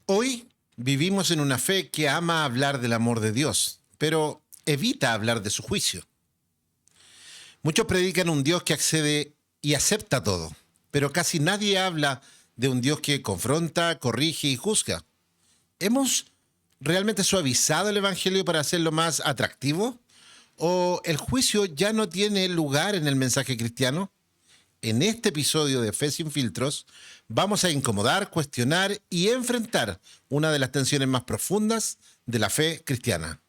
Hoy vivimos en una fe que ama hablar del amor de Dios, pero evita hablar de su juicio. Muchos predican un Dios que accede y acepta todo, pero casi nadie habla de un Dios que confronta, corrige y juzga. ¿Hemos realmente suavizado el Evangelio para hacerlo más atractivo? ¿O el juicio ya no tiene lugar en el mensaje cristiano? En este episodio de Fe sin filtros, vamos a incomodar, cuestionar y enfrentar una de las tensiones más profundas de la fe cristiana.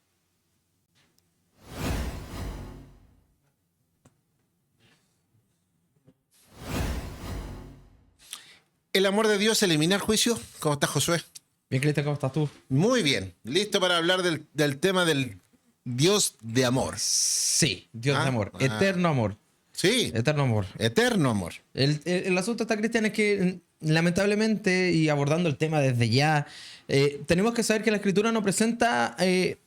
¿El amor de Dios elimina el juicio? ¿Cómo estás, Josué? Bien, Cristian, ¿cómo estás tú? Muy bien. ¿Listo para hablar del tema del Dios de amor? Sí, Dios de amor, eterno amor. Sí, Eterno amor. eterno amor. El asunto está, Cristian, es que lamentablemente, y abordando el tema desde ya, tenemos que saber que la Escritura no presenta el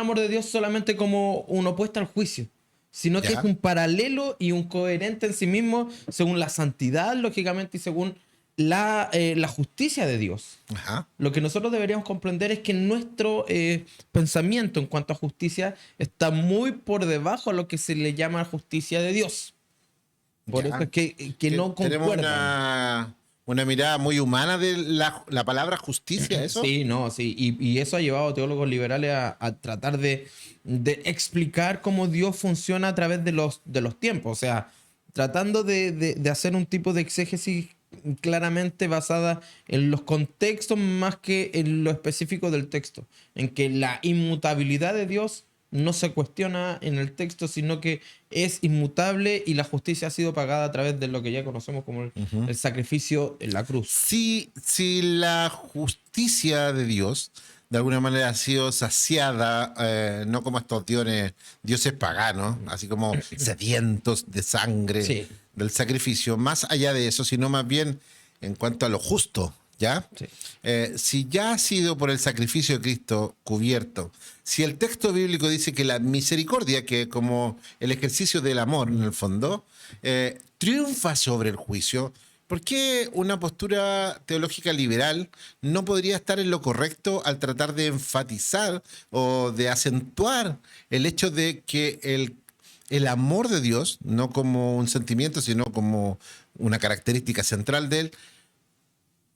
amor de Dios solamente como un opuesto al juicio, sino que Ya. es un paralelo y un coherente en sí mismo, según la santidad, lógicamente, y según la justicia de Dios. Ajá. Lo que nosotros deberíamos comprender es que nuestro pensamiento en cuanto a justicia está muy por debajo a lo que se le llama justicia de Dios. Por Ya. eso es que no Tenemos concuerdan. una mirada muy humana de la palabra justicia, ¿eso? Sí, no, sí. Y eso ha llevado a teólogos liberales a tratar de explicar cómo Dios funciona a través de los tiempos. O sea, tratando de hacer un tipo de exégesis claramente basada en los contextos más que en lo específico del texto. En que la inmutabilidad de Dios no se cuestiona en el texto, sino que es inmutable y la justicia ha sido pagada a través de lo que ya conocemos como el sacrificio en la cruz. Si la justicia de Dios de alguna manera ha sido saciada, no como estos dioses paganos, así como sedientos de sangre Sí. del sacrificio, más allá de eso, sino más bien en cuanto a lo justo, ¿ya? Sí. Si ya ha sido por el sacrificio de Cristo cubierto, si el texto bíblico dice que la misericordia, que es como el ejercicio del amor en el fondo, triunfa sobre el juicio, ¿por qué una postura teológica liberal no podría estar en lo correcto al tratar de enfatizar o de acentuar el hecho de que el amor de Dios, no como un sentimiento, sino como una característica central de él,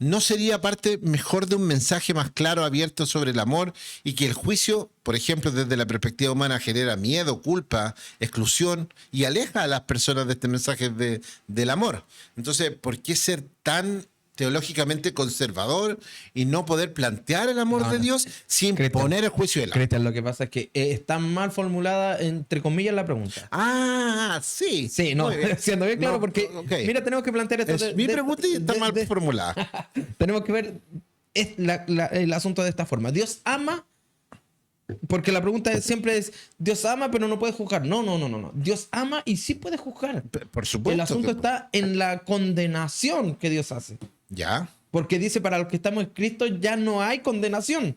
¿no sería parte mejor de un mensaje más claro, abierto sobre el amor y que el juicio, por ejemplo, desde la perspectiva humana genera miedo, culpa, exclusión y aleja a las personas de este mensaje del amor? Entonces, ¿por qué ser tan teológicamente conservador y no poder plantear el amor de Dios sin Cristian, poner el juicio del amor? Cristian, lo que pasa es que está mal formulada, entre comillas, la pregunta. Ah, sí. Sí, no, Muy bien. siendo bien claro, No, porque, ok. mira, tenemos que plantear esto. Es mi pregunta y está mal formulada. Tenemos que ver el asunto de esta forma. Dios ama, porque la pregunta siempre es, Dios ama, pero no puede juzgar. No. Dios ama y sí puede juzgar. Por supuesto. El asunto está en la condenación que Dios hace. Ya. Porque dice, para los que estamos en Cristo ya no hay condenación.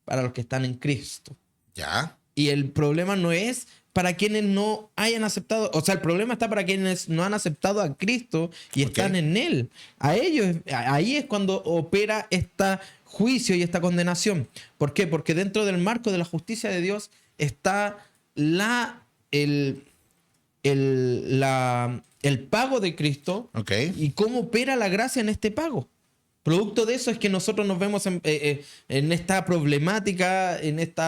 Para los que están en Cristo. Ya. Y el problema no es para quienes no hayan aceptado, o sea, el problema está para quienes no han aceptado a Cristo y están en Él. A ellos, ahí es cuando opera este juicio y esta condenación. ¿Por qué? Porque dentro del marco de la justicia de Dios está el pago de Cristo y cómo opera la gracia en este pago. Producto de eso es que nosotros nos vemos en esta problemática, en este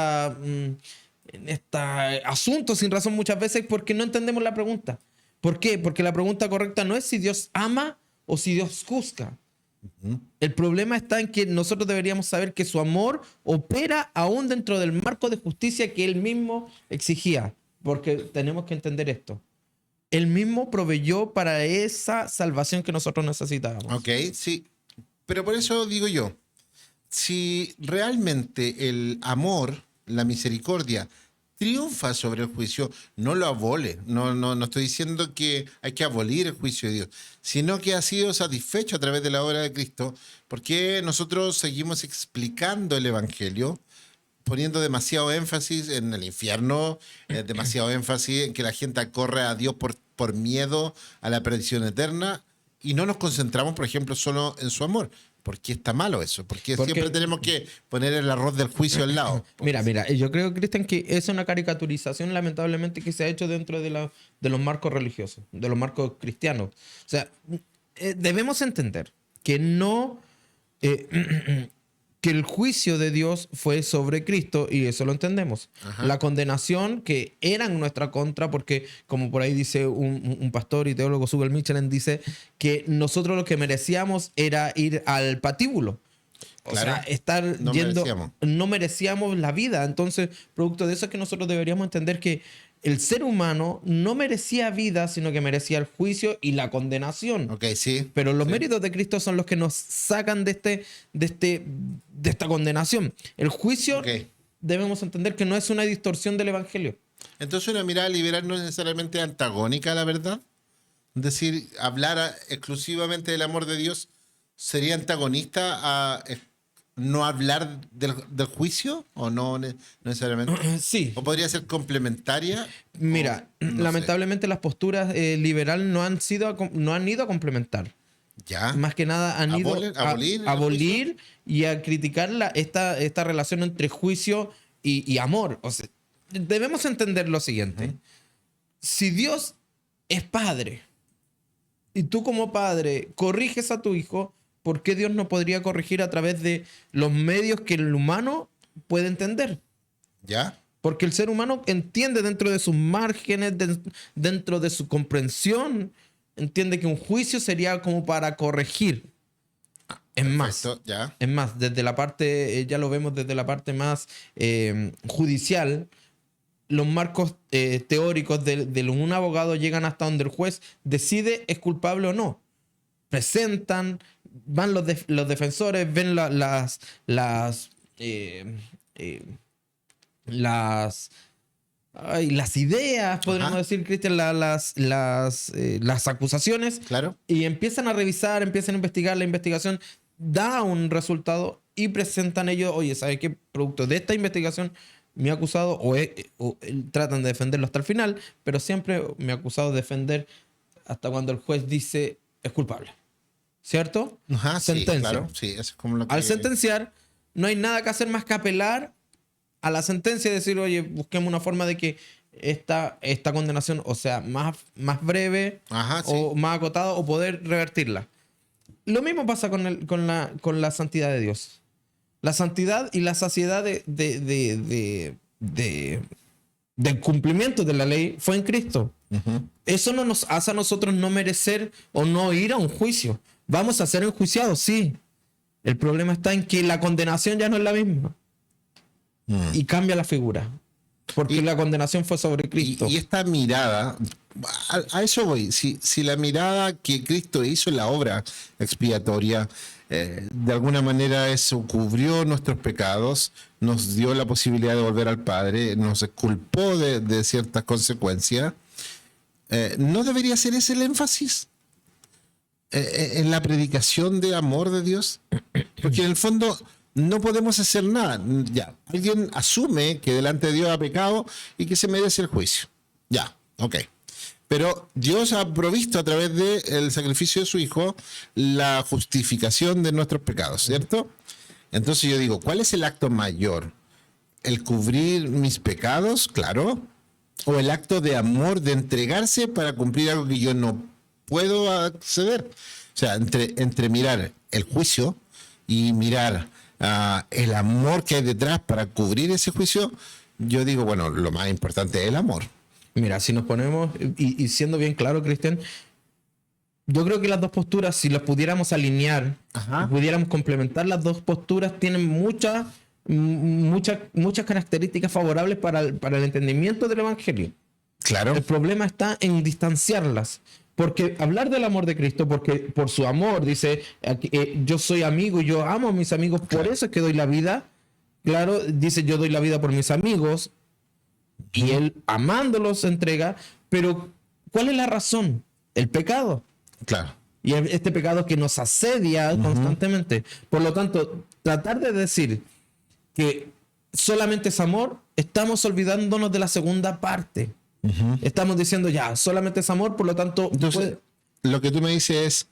asunto sin razón muchas veces porque no entendemos la pregunta. ¿Por qué? Porque la pregunta correcta no es si Dios ama o si Dios juzga. El problema está en que nosotros deberíamos saber que su amor opera aún dentro del marco de justicia que Él mismo exigía. Porque tenemos que entender esto. Él mismo proveyó para esa salvación que nosotros necesitábamos. Ok, sí. Pero por eso digo yo, si realmente el amor, la misericordia, triunfa sobre el juicio, no lo abole. No estoy diciendo que hay que abolir el juicio de Dios, sino que ha sido satisfecho a través de la obra de Cristo, porque nosotros seguimos explicando el Evangelio, poniendo demasiado énfasis en el infierno, demasiado énfasis en que la gente corre a Dios por miedo a la perdición eterna. y no nos concentramos, por ejemplo, solo en su amor. ¿Por qué está malo eso? Porque siempre tenemos que poner el arroz del juicio al lado. Mira, yo creo, Cristian, que es una caricaturización lamentablemente que se ha hecho dentro de los marcos religiosos, de los marcos cristianos. O sea, debemos entender que no... que el juicio de Dios fue sobre Cristo y eso lo entendemos. Ajá. La condenación que era en nuestra contra, porque como por ahí dice un pastor y teólogo, Subel Michelin, dice que nosotros lo que merecíamos era ir al patíbulo. O Claro. sea, estar No yendo, merecíamos. no merecíamos la vida. Entonces, producto de eso es que nosotros deberíamos entender que el ser humano no merecía vida, sino que merecía el juicio y la condenación. Ok, sí. Pero los Sí. méritos de Cristo son los que nos sacan de esta condenación. El juicio Ok. debemos entender que no es una distorsión del evangelio. Entonces una mirada liberal no es necesariamente antagónica a la verdad. Es decir, hablar exclusivamente del amor de Dios sería antagonista a no hablar del juicio, o no necesariamente. Sí. O podría ser complementaria. Mira, o no lamentablemente las posturas liberales no han ido a complementar. sé. Ya. Más que nada han ido Abolir el a abolir y a criticar esta relación entre juicio y amor. O sea, debemos entender lo siguiente. Si Dios es padre y tú como padre corriges a tu hijo, ¿por qué Dios no podría corregir a través de los medios que el humano puede entender? Ya. Porque el ser humano entiende dentro de sus márgenes, dentro de su comprensión, entiende que un juicio sería como para corregir. Es más, Perfecto, ya. es más, desde la parte, ya lo vemos desde la parte más judicial, los marcos teóricos de un abogado llegan hasta donde el juez decide es culpable o no. Presentan, van los defensores, ven las ideas, podríamos Ajá. decir, Cristian, las acusaciones, Claro. y empiezan a revisar, empiezan a investigar, la investigación da un resultado y presentan ellos, oye, ¿sabes qué? Producto de esta investigación, mi acusado, tratan de defenderlo hasta el final, pero siempre mi acusado defender hasta cuando el juez dice es culpable. ¿Cierto? Ajá, sí, Sentencia. claro. Sí, eso es como lo que... Al sentenciar, no hay nada que hacer más que apelar a la sentencia y decir, oye, busquemos una forma de que esta condenación, o sea, más breve Ajá, sí. o más acotada, o poder revertirla. Lo mismo pasa con la santidad de Dios. La santidad y la saciedad del cumplimiento de la ley fue en Cristo. Ujú. Eso no nos hace a nosotros no merecer o no ir a un juicio. Vamos a ser enjuiciados, sí. El problema está en que la condenación ya no es la misma. Y cambia la figura. Porque la condenación fue sobre Cristo. Y esta mirada, a eso voy. Si la mirada que Cristo hizo en la obra expiatoria, de alguna manera eso cubrió nuestros pecados, nos dio la posibilidad de volver al Padre, nos exculpó de ciertas consecuencias, ¿no debería ser ese el énfasis en la predicación de amor de Dios? Porque en el fondo no podemos hacer nada. Ya, alguien asume que delante de Dios ha pecado y que se merece el juicio. Ya, ok. Pero Dios ha provisto a través del sacrificio de su Hijo la justificación de nuestros pecados, ¿cierto? Entonces yo digo, ¿cuál es el acto mayor? ¿El cubrir mis pecados? Claro. ¿O el acto de amor, de entregarse para cumplir algo que yo no puedo acceder? O sea, entre mirar el juicio y mirar el amor que hay detrás para cubrir ese juicio, yo digo, bueno, lo más importante es el amor. Mira, si nos ponemos, y siendo bien claro, Cristian, yo creo que las dos posturas, si las pudiéramos alinear, Ajá. pudiéramos complementar, las dos posturas tienen muchas características favorables para el entendimiento del Evangelio. Claro. El problema está en distanciarlas. Porque hablar del amor de Cristo, porque por su amor, dice, yo soy amigo y yo amo a mis amigos, por eso es que doy la vida. Claro, dice, yo doy la vida por mis amigos, y él amándolos se entrega. Pero, ¿cuál es la razón? El pecado. Claro. Y este pecado que nos asedia constantemente. Por lo tanto, tratar de decir que solamente es amor, estamos olvidándonos de la segunda parte. Estamos diciendo ya, solamente es amor, por lo tanto... Entonces, lo que tú me dices es,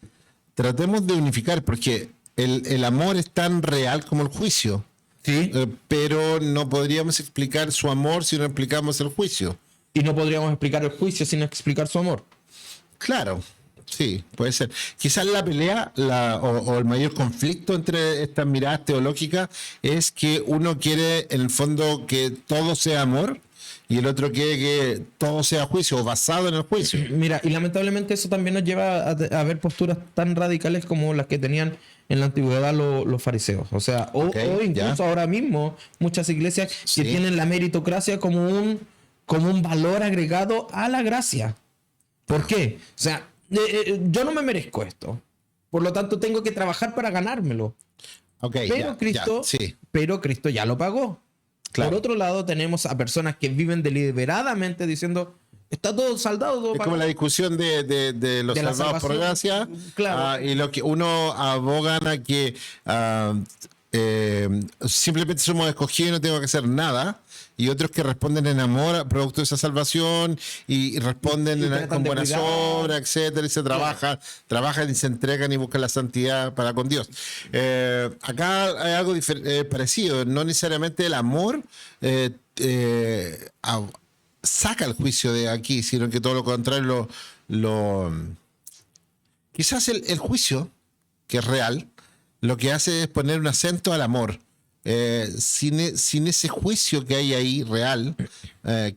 tratemos de unificar, porque el amor es tan real como el juicio. Sí. Pero no podríamos explicar su amor si no explicamos el juicio. Y no podríamos explicar el juicio sin explicar su amor. Claro, sí, puede ser. Quizás la pelea o el mayor conflicto entre estas miradas teológicas es que uno quiere, en el fondo, que todo sea amor y el otro quiere que todo sea juicio o basado en el juicio. Mira, y lamentablemente eso también nos lleva a ver posturas tan radicales como las que tenían en la antigüedad los fariseos. O sea, o incluso ahora mismo muchas iglesias que tienen la meritocracia como un valor agregado a la gracia. ¿Por qué? O sea, yo no me merezco esto. Por lo tanto, tengo que trabajar para ganármelo. Pero Cristo ya lo pagó. Claro. Por otro lado, tenemos a personas que viven deliberadamente diciendo, está todo saldado. Todo es pagado. Como la discusión de los salvados por gracia. Claro. Y lo que uno abogan a que simplemente somos escogidos y no tengo que hacer nada. Y otros que responden en amor producto de esa salvación y responden con buenas obras, etcétera, y se trabajan y se entregan y buscan la santidad para con Dios. Acá hay algo parecido, no necesariamente el amor saca el juicio de aquí, sino que todo lo contrario quizás el juicio, que es real, lo que hace es poner un acento al amor. Sin ese juicio que hay ahí real,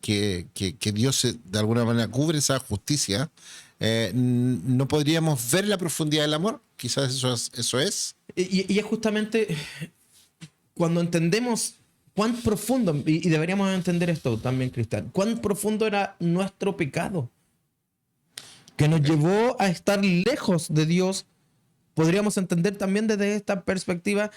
que Dios de alguna manera cubre esa justicia, no podríamos ver la profundidad del amor. Quizás eso es. Y es justamente cuando entendemos cuán profundo, y deberíamos entender esto también, Cristian, cuán profundo era nuestro pecado, que nos llevó a estar lejos de Dios. Podríamos entender también desde esta perspectiva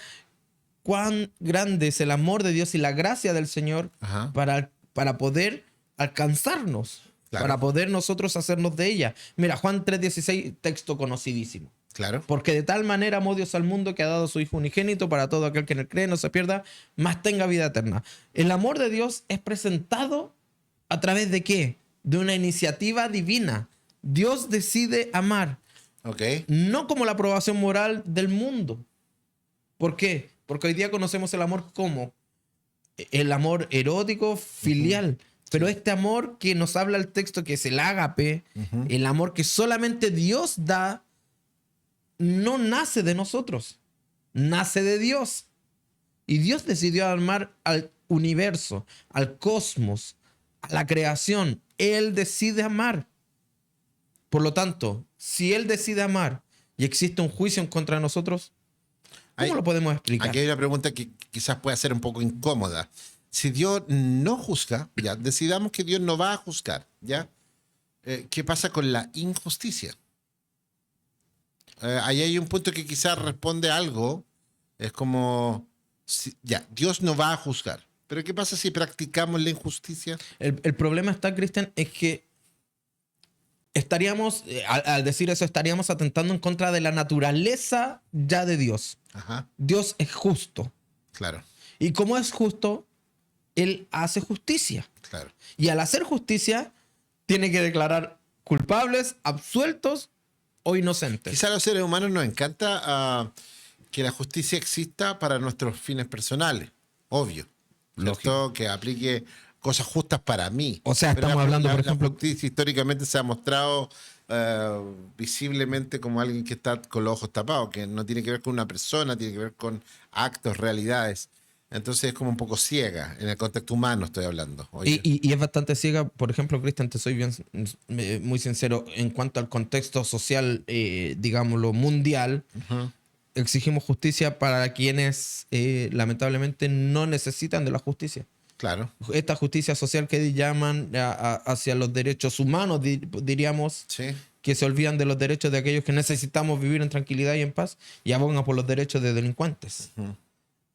cuán grande es el amor de Dios y la gracia del Señor para poder alcanzarnos, para poder nosotros hacernos de ella. Mira, Juan 3:16, texto conocidísimo. Claro. Porque de tal manera amó Dios al mundo que ha dado a su Hijo unigénito para todo aquel que en él cree, no se pierda, mas tenga vida eterna. El amor de Dios es presentado ¿a través de qué? De una iniciativa divina. Dios decide amar. No como la aprobación moral del mundo. ¿Por qué? Porque hoy día conocemos el amor como el amor erótico, filial. Pero este amor que nos habla el texto, que es el ágape, el amor que solamente Dios da, no nace de nosotros, nace de Dios. Y Dios decidió amar al universo, al cosmos, a la creación. Él decide amar. Por lo tanto, si Él decide amar y existe un juicio en contra de nosotros, ¿cómo lo podemos explicar? Aquí hay una pregunta que quizás pueda ser un poco incómoda. Si Dios no juzga, ya, decidamos que Dios no va a juzgar, ¿ya? ¿Qué pasa con la injusticia? Ahí hay un punto que quizás responde algo. Es como, ya, Dios no va a juzgar. Pero ¿qué pasa si practicamos la injusticia? El problema está, Cristian, es que estaríamos, al decir eso, estaríamos atentando en contra de la naturaleza ya de Dios. Dios es justo. Claro. Y como es justo, Él hace justicia. Claro. Y al hacer justicia, tiene que declarar culpables, absueltos o inocentes. Quizá a los seres humanos nos encanta que la justicia exista para nuestros fines personales. Obvio. ¿Cierto? Que aplique cosas justas para mí. O sea, estamos hablando, por ejemplo... La justicia históricamente se ha mostrado visiblemente como alguien que está con los ojos tapados, que no tiene que ver con una persona, tiene que ver con actos, realidades. Entonces es como un poco ciega, en el contexto humano estoy hablando. Y es bastante ciega, por ejemplo, Cristian, te soy muy sincero, en cuanto al contexto social, digámoslo, mundial, exigimos justicia para quienes lamentablemente no necesitan de la justicia. Claro. Esta justicia social que llaman hacia los derechos humanos, diríamos, que se olvidan de los derechos de aquellos que necesitamos vivir en tranquilidad y en paz y abogan por los derechos de delincuentes.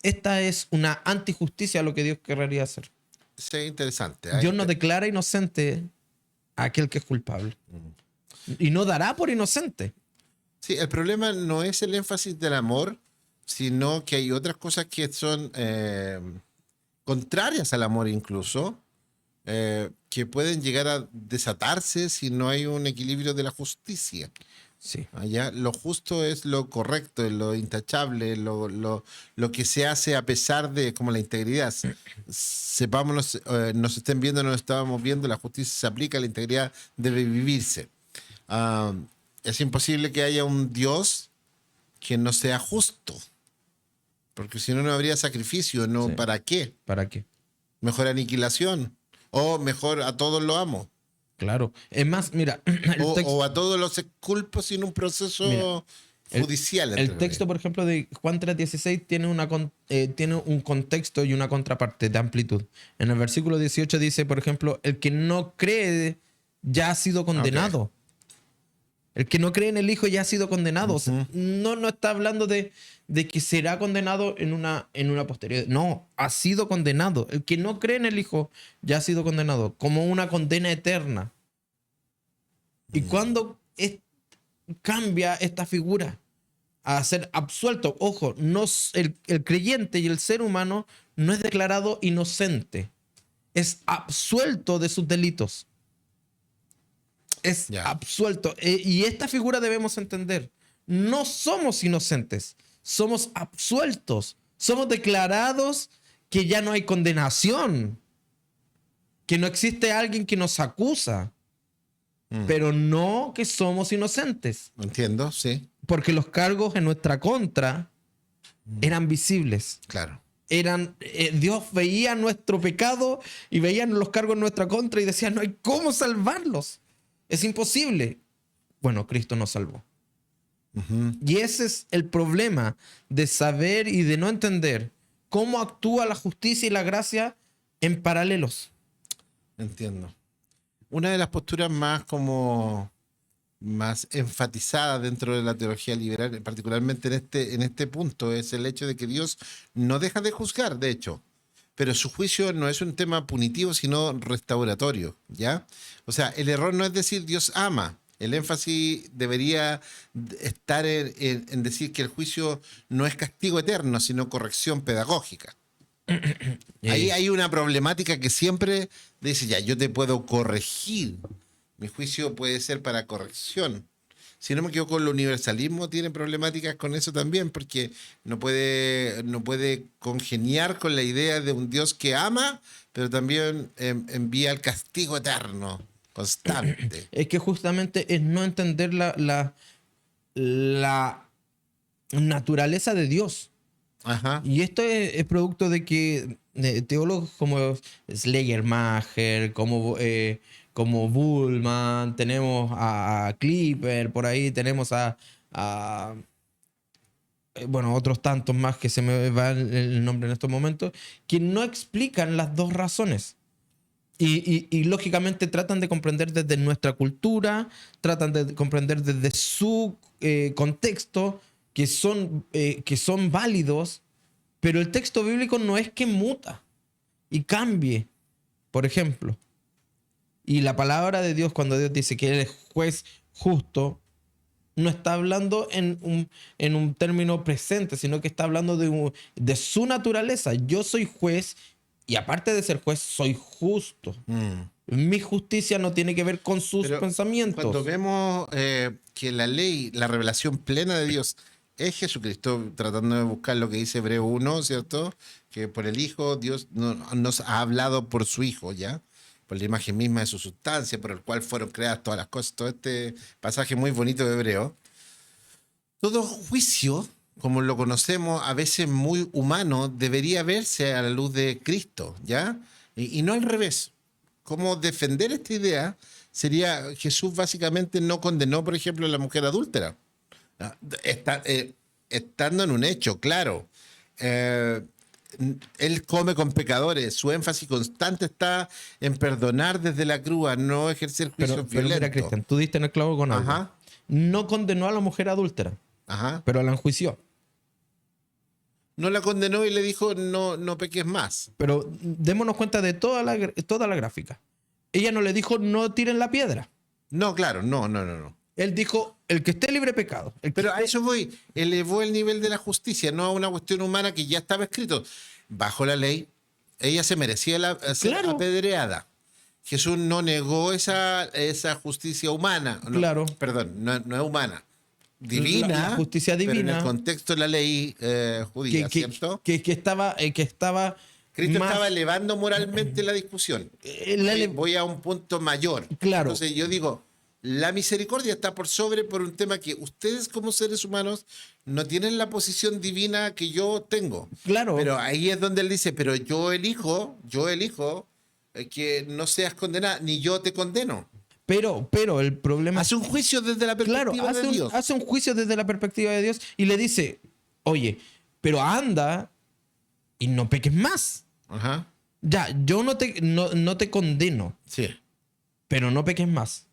Esta es una antijusticia a lo que Dios querría hacer. Sí, interesante. Dios no declara inocente a aquel que es culpable. Y no dará por inocente. Sí, el problema no es el énfasis del amor, sino que hay otras cosas que son contrarias al amor incluso, que pueden llegar a desatarse si no hay un equilibrio de la justicia. Sí. Allá lo justo es lo correcto, es lo intachable, lo que se hace a pesar de como la integridad. Sepámonos, nos estén viendo, no nos estábamos viendo, la justicia se aplica, la integridad debe vivirse. Ah, es imposible que haya un Dios que no sea justo, porque si no, no habría sacrificio, ¿no? Sí. ¿Para qué? ¿Para qué? Mejor aniquilación, o mejor a todos los amo. Claro. Es más, mira, O a todos los exculpo sin un proceso Mira, judicial. el texto, por ejemplo, de Juan 3:16 tiene un contexto y una contraparte de amplitud. En el versículo 18 dice, por ejemplo, el que no cree ya ha sido condenado. Ok. El que no cree en el Hijo ya ha sido condenado. O sea, no está hablando de que será condenado en una posterioridad. No, ha sido condenado. El que no cree en el Hijo ya ha sido condenado, como una condena eterna. ¿Y cuándo cambia esta figura a ser absuelto? Ojo, el creyente y el ser humano no es declarado inocente, es absuelto de sus delitos. Es Ya. absuelto. Y esta figura debemos entender. No somos inocentes, somos absueltos. Somos declarados que ya no hay condenación, que no existe alguien que nos acusa, pero no que somos inocentes, Entiendo, sí, porque los cargos en nuestra contra eran visibles. claro. Dios veía nuestro pecado y veía los cargos en nuestra contra y decía, no hay cómo salvarlos. Es imposible. Bueno, Cristo nos salvó. Y ese es el problema de saber y de no entender cómo actúa la justicia y la gracia en paralelos. Entiendo. Una de las posturas más enfatizadas dentro de la teología liberal, particularmente en este punto, es el hecho de que Dios no deja de juzgar, de hecho, pero su juicio no es un tema punitivo, sino restauratorio, ¿ya? O sea, el error no es decir Dios ama. El énfasis debería estar en decir que el juicio no es castigo eterno, sino corrección pedagógica. Ahí hay una problemática que siempre dice, ya, yo te puedo corregir. Mi juicio puede ser para corrección. Si no me equivoco, el universalismo tiene problemáticas con eso también, porque no puede congeniar con la idea de un Dios que ama, pero también envía el castigo eterno, constante. Es que justamente es no entender la naturaleza de Dios. Ajá. Y esto es producto de que teólogos como Schleiermacher, como Bullman, tenemos a Clipper, por ahí tenemos bueno, otros tantos más que se me va el nombre en estos momentos, que no explican las dos razones. Y lógicamente tratan de comprender desde nuestra cultura, tratan de comprender desde su contexto, que son válidos, pero el texto bíblico no es que muta y cambie, por ejemplo. Y la palabra de Dios, cuando Dios dice que Él es juez justo, no está hablando en un término presente, sino que está hablando de su naturaleza. Yo soy juez y aparte de ser juez, soy justo. Mi justicia no tiene que ver con sus Pero pensamientos. cuando vemos que la ley, la revelación plena de Dios es Jesucristo, tratando de buscar lo que dice Hebreo 1, ¿cierto? Que por el Hijo Dios nos ha hablado por su Hijo, ¿ya? Por la imagen misma de su sustancia, por el cual fueron creadas todas las cosas. Todo este pasaje muy bonito de Hebreo. Todo juicio, como lo conocemos, a veces muy humano, debería verse a la luz de Cristo, ¿ya? Y no al revés. ¿Cómo defender esta idea? Sería, Jesús básicamente no condenó, por ejemplo, a la mujer adúltera. Estando en un hecho, claro. Él come con pecadores. Su énfasis constante está en perdonar desde la cruz, no ejercer juicios Pero mira, violentos. Cristian, tú diste en el clavo con algo. Ajá. No condenó a la mujer adúltera, Ajá. pero la enjuició. No la condenó y le dijo, no peques más. Pero démonos cuenta de toda la gráfica. Ella no le dijo, no tiren la piedra. No, claro, no. Él dijo, el que esté libre de pecado. Pero a eso voy. Elevó el nivel de la justicia, no a una cuestión humana que ya estaba escrito. Bajo la ley, ella se merecía ser Claro. apedreada. Jesús no negó esa justicia humana. No, Claro. Perdón, no es humana. divina, la justicia pero en divina, el contexto de la ley judía, ¿cierto? que estaba Cristo más, estaba elevando moralmente la discusión. la Voy a un punto mayor. Claro. Entonces yo digo, la misericordia está por sobre por un tema que ustedes como seres humanos no tienen la posición divina que yo tengo. Claro. Pero ahí es donde él dice, pero yo elijo que no seas condenada, ni yo te condeno. Pero el problema Hace un juicio desde la perspectiva de Dios. hace un juicio desde la perspectiva de Dios y le dice, oye, pero anda y no peques más. Ajá. Ya, yo no te condeno, Sí. pero no peques más.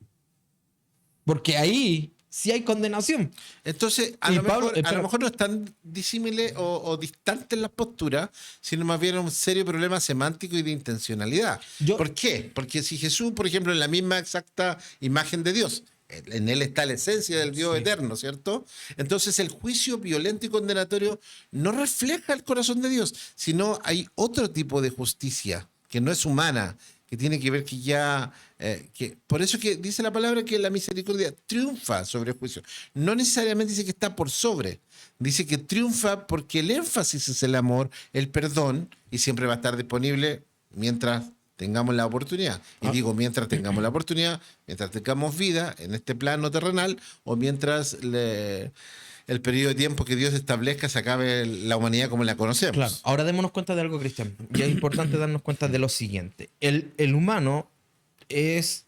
Porque ahí sí hay condenación. Entonces, a Y lo Pablo, mejor no es tan disímiles o distantes las posturas, sino más bien un serio problema semántico y de intencionalidad. ¿Por qué? Porque si Jesús, por ejemplo, es la misma exacta imagen de Dios, en él está la esencia del Dios eterno, ¿cierto? Entonces el juicio violento y condenatorio no refleja el corazón de Dios, sino hay otro tipo de justicia que no es humana, que tiene que ver que ya... por eso que dice la palabra que la misericordia triunfa sobre el juicio. No necesariamente dice que está por sobre. Dice que triunfa porque el énfasis es el amor, el perdón, y siempre va a estar disponible mientras tengamos la oportunidad. Y digo mientras tengamos la oportunidad, mientras tengamos vida en este plano terrenal, o mientras el periodo de tiempo que Dios establezca se acabe la humanidad como la conocemos. Claro, ahora démonos cuenta de algo, Cristian. Y es importante darnos cuenta de lo siguiente. El humano es,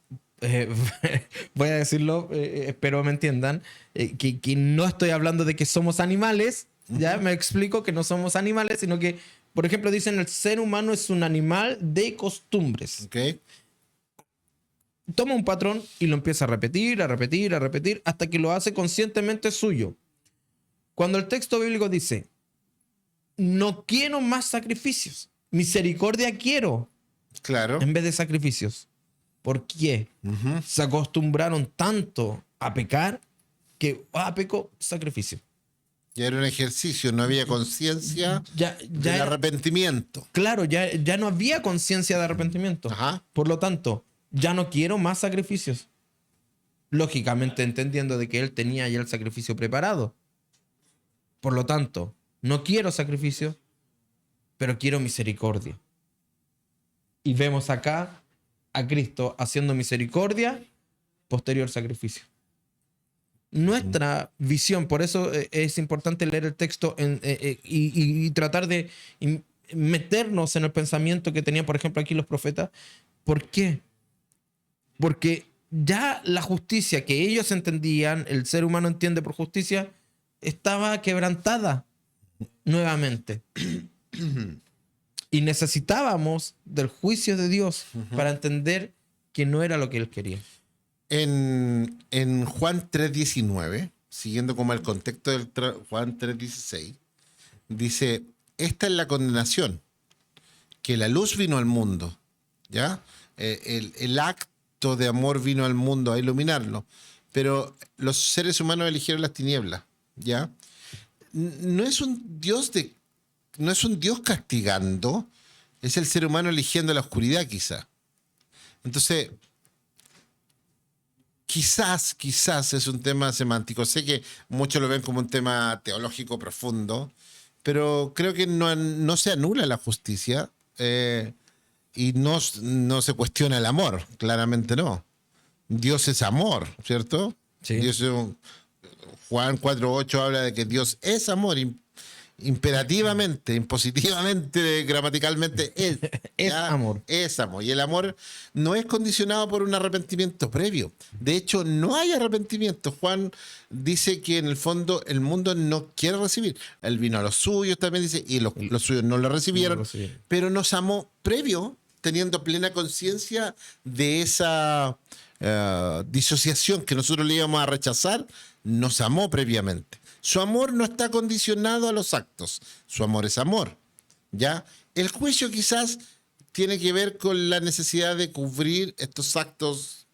voy a decirlo, espero me entiendan, que no estoy hablando de que somos animales, ya me explico que no somos animales, sino que, por ejemplo, dicen el ser humano es un animal de costumbres. Okay. Toma un patrón y lo empieza a repetir, hasta que lo hace conscientemente suyo. Cuando el texto bíblico dice, no quiero más sacrificios, misericordia quiero, Claro. en vez de sacrificios. ¿Por qué? Se acostumbraron tanto a pecar que, peco, sacrificio. Ya era un ejercicio, no había conciencia del arrepentimiento. Claro, ya no había conciencia de arrepentimiento. Ajá. Por lo tanto, ya no quiero más sacrificios. Lógicamente entendiendo de que él tenía ya el sacrificio preparado. Por lo tanto, no quiero sacrificio, pero quiero misericordia. Y vemos acá a Cristo haciendo misericordia, posterior sacrificio. Nuestra visión, por eso es importante leer el texto y tratar de meternos en el pensamiento que tenían, por ejemplo, aquí los profetas. ¿Por qué? Porque ya la justicia que ellos entendían, el ser humano entiende por justicia, estaba quebrantada nuevamente. Y necesitábamos del juicio de Dios para entender que no era lo que él quería. En Juan 3:19, siguiendo como el contexto del Juan 3:16, dice, esta es la condenación, que la luz vino al mundo, ¿ya? El acto de amor vino al mundo a iluminarlo, pero los seres humanos eligieron las tinieblas, ¿ya? No es un Dios castigando, es el ser humano eligiendo la oscuridad quizá. Entonces, quizás es un tema semántico. Sé que muchos lo ven como un tema teológico profundo, pero creo que no se anula la justicia y no se cuestiona el amor, claramente no. Dios es amor, ¿cierto? Sí. Juan 4:8 habla de que Dios es amor, imperativamente, impositivamente, gramaticalmente es amor. Es amor. Y el amor no es condicionado por un arrepentimiento previo. De hecho, no hay arrepentimiento. Juan dice que en el fondo el mundo no quiere recibir. Él vino a los suyos, también dice, y los suyos no lo recibieron, pero nos amó previo, teniendo plena conciencia de esa disociación que nosotros le íbamos a rechazar, nos amó previamente. Su amor no está condicionado a los actos. Su amor es amor, ¿ya? El juicio quizás tiene que ver con la necesidad de cubrir estos actos.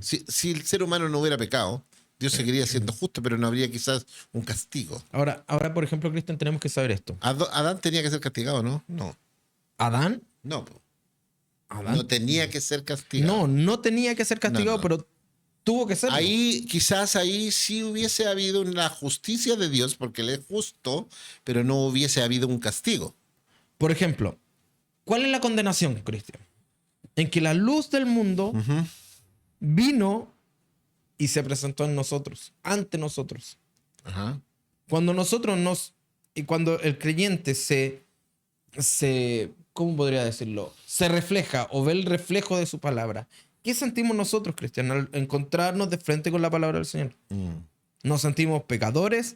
Si el ser humano no hubiera pecado, Dios seguiría siendo justo, pero no habría quizás un castigo. Ahora, por ejemplo, Cristian, tenemos que saber esto. Adán tenía que ser castigado, ¿no? No. ¿Adán? No. ¿Adán? No tenía que ser castigado. No tenía que ser castigado, No. pero Tuvo que serlo. Quizás ahí sí hubiese habido una justicia de Dios, porque Él es justo, pero no hubiese habido un castigo. Por ejemplo, ¿cuál es la condenación, Cristian? En que la luz del mundo vino y se presentó en nosotros, ante nosotros. Ajá. Y cuando el creyente ¿cómo podría decirlo? Se refleja o ve el reflejo de su palabra. ¿Qué sentimos nosotros, Cristian, al encontrarnos de frente con la palabra del Señor? Nos sentimos pecadores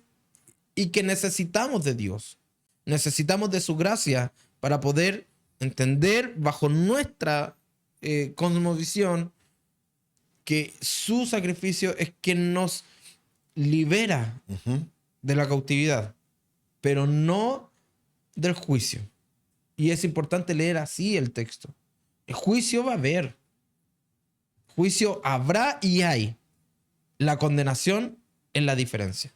y que necesitamos de Dios. Necesitamos de su gracia para poder entender bajo nuestra cosmovisión que su sacrificio es quien nos libera de la cautividad, pero no del juicio. Y es importante leer así el texto. El juicio va a haber. Juicio habrá y hay. La condenación es la diferencia.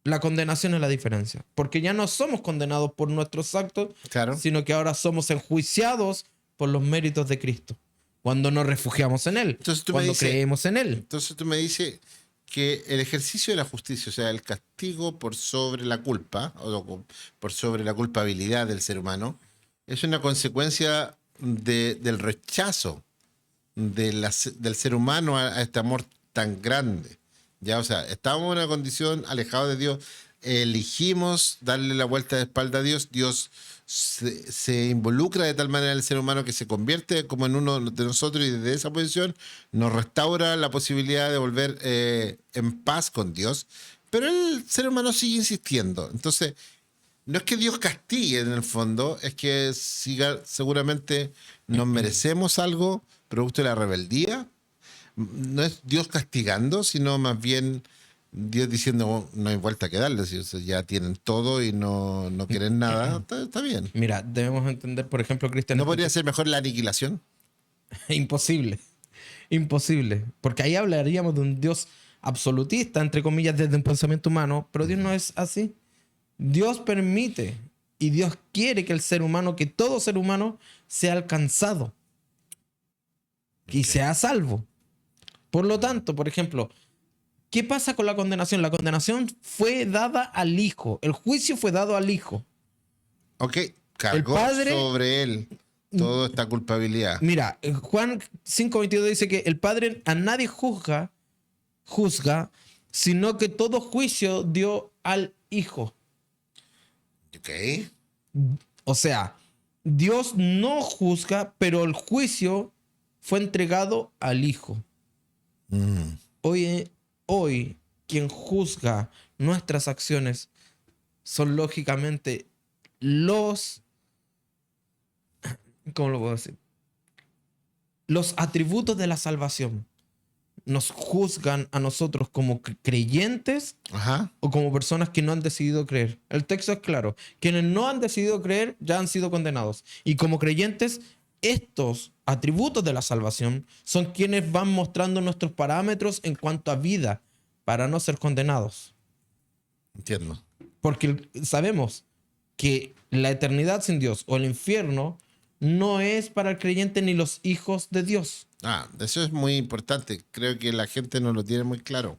La condenación es la diferencia. Porque ya no somos condenados por nuestros actos, Claro. sino que ahora somos enjuiciados por los méritos de Cristo. Cuando nos refugiamos en Él. Entonces cuando creemos en Él. Entonces tú me dices que el ejercicio de la justicia, o sea, el castigo por sobre la culpa, o por sobre la culpabilidad del ser humano, es una consecuencia del rechazo del ser humano a este amor tan grande. Ya, o sea, estábamos en una condición alejada de Dios, elegimos darle la vuelta de espalda a Dios, Dios se involucra de tal manera en el ser humano que se convierte como en uno de nosotros y desde esa posición nos restaura la posibilidad de volver en paz con Dios, pero el ser humano sigue insistiendo. Entonces, no es que Dios castigue en el fondo, es que seguramente nos merecemos algo producto de la rebeldía. No es Dios castigando, sino más bien Dios diciendo, "Oh, no hay vuelta que darle, si ustedes ya tienen todo y no quieren nada, está bien". Mira, debemos entender, por ejemplo, Cristian... ¿No podría ser mejor la aniquilación? Imposible. Imposible. Porque ahí hablaríamos de un Dios absolutista, entre comillas, desde un pensamiento humano, pero Dios no es así. Dios permite y Dios quiere que el ser humano, que todo ser humano, sea alcanzado y sea salvo. Por lo tanto, por ejemplo, ¿qué pasa con la condenación? La condenación fue dada al Hijo. El juicio fue dado al Hijo. Ok, cargó Padre- sobre él toda esta culpabilidad. Mira, Juan 5:22 dice que el Padre a nadie juzga, sino que todo juicio dio al Hijo. Ok. O sea, Dios no juzga, pero el juicio fue entregado al Hijo. Hoy, quien juzga nuestras acciones son lógicamente ¿cómo lo puedo decir? Los atributos de la salvación. Nos juzgan a nosotros como creyentes Ajá. o como personas que no han decidido creer. El texto es claro. Quienes no han decidido creer ya han sido condenados. Y como creyentes, estos atributos de la salvación son quienes van mostrando nuestros parámetros en cuanto a vida para no ser condenados. Entiendo. Porque sabemos que la eternidad sin Dios o el infierno no es para el creyente ni los hijos de Dios. Eso es muy importante. Creo que la gente no lo tiene muy claro.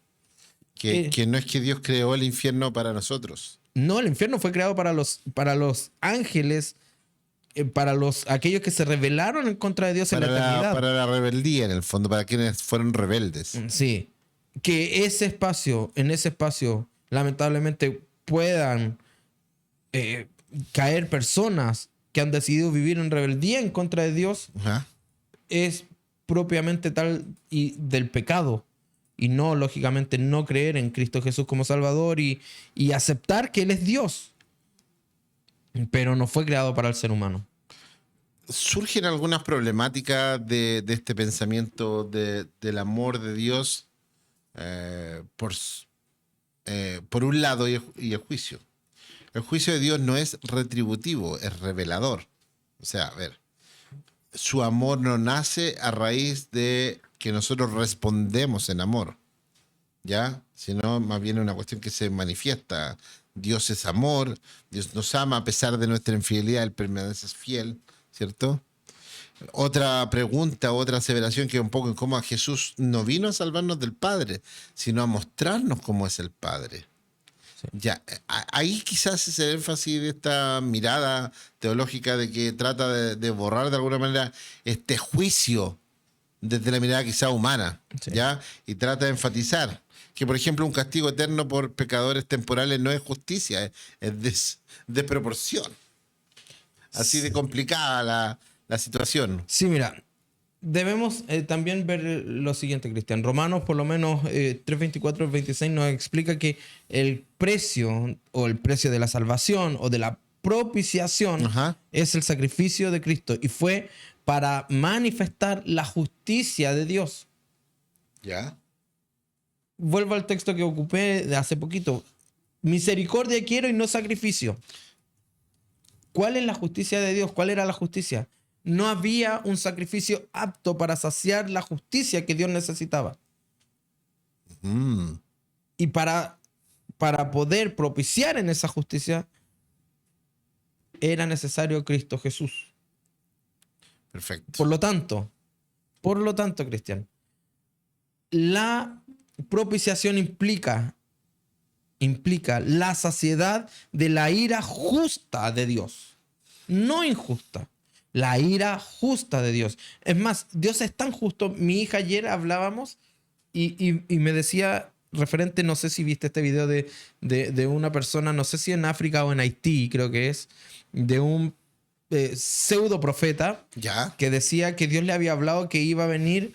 Que no es que Dios creó el infierno para nosotros. No, el infierno fue creado para los ángeles, para aquellos que se rebelaron en contra de Dios en la eternidad. Para la rebeldía, en el fondo, para quienes fueron rebeldes. Sí. Que en ese espacio, lamentablemente, puedan caer personas que han decidido vivir en rebeldía en contra de Dios, Ajá. es propiamente tal y del pecado. Y no, lógicamente, no creer en Cristo Jesús como Salvador y aceptar que Él es Dios. Pero no fue creado para el ser humano. ¿Surgen algunas problemáticas de este pensamiento del amor de Dios por un lado y el juicio? El juicio de Dios no es retributivo, es revelador. O sea, a ver, su amor no nace a raíz de que nosotros respondemos en amor, ¿ya? Sino más bien una cuestión que se manifiesta. Dios es amor, Dios nos ama a pesar de nuestra infidelidad, Él permanece fiel, ¿cierto? Otra pregunta, otra aseveración que es un poco incómoda: Jesús no vino a salvarnos del Padre, sino a mostrarnos cómo es el Padre. Sí. Ya, ahí quizás es el énfasis de esta mirada teológica de que trata de borrar de alguna manera este juicio desde la mirada quizá humana, Sí. ¿ya? Y trata de enfatizar que, por ejemplo, un castigo eterno por pecadores temporales no es justicia, es desproporción. Así de complicada la situación. Sí, mira, debemos también ver lo siguiente, Cristian. Romanos, por lo menos 3:24 al 26, nos explica que el precio o el precio de la salvación o de la propiciación Ajá. es el sacrificio de Cristo y fue para manifestar la justicia de Dios. ¿Ya? Vuelvo al texto que ocupé de hace poquito. Misericordia quiero y no sacrificio. ¿Cuál es la justicia de Dios? ¿Cuál era la justicia? No había un sacrificio apto para saciar la justicia que Dios necesitaba. Mm, Y para poder propiciar en esa justicia, era necesario Cristo Jesús. perfecto. Por lo tanto, Cristian, la propiciación implica la saciedad de la ira justa de Dios, no injusta. La ira justa de Dios. Es más, Dios es tan justo. Mi hija ayer hablábamos y me decía, referente, no sé si viste este video de una persona, no sé si en África o en Haití, creo que es, de un pseudo profeta ¿Ya? que decía que Dios le había hablado que iba a venir,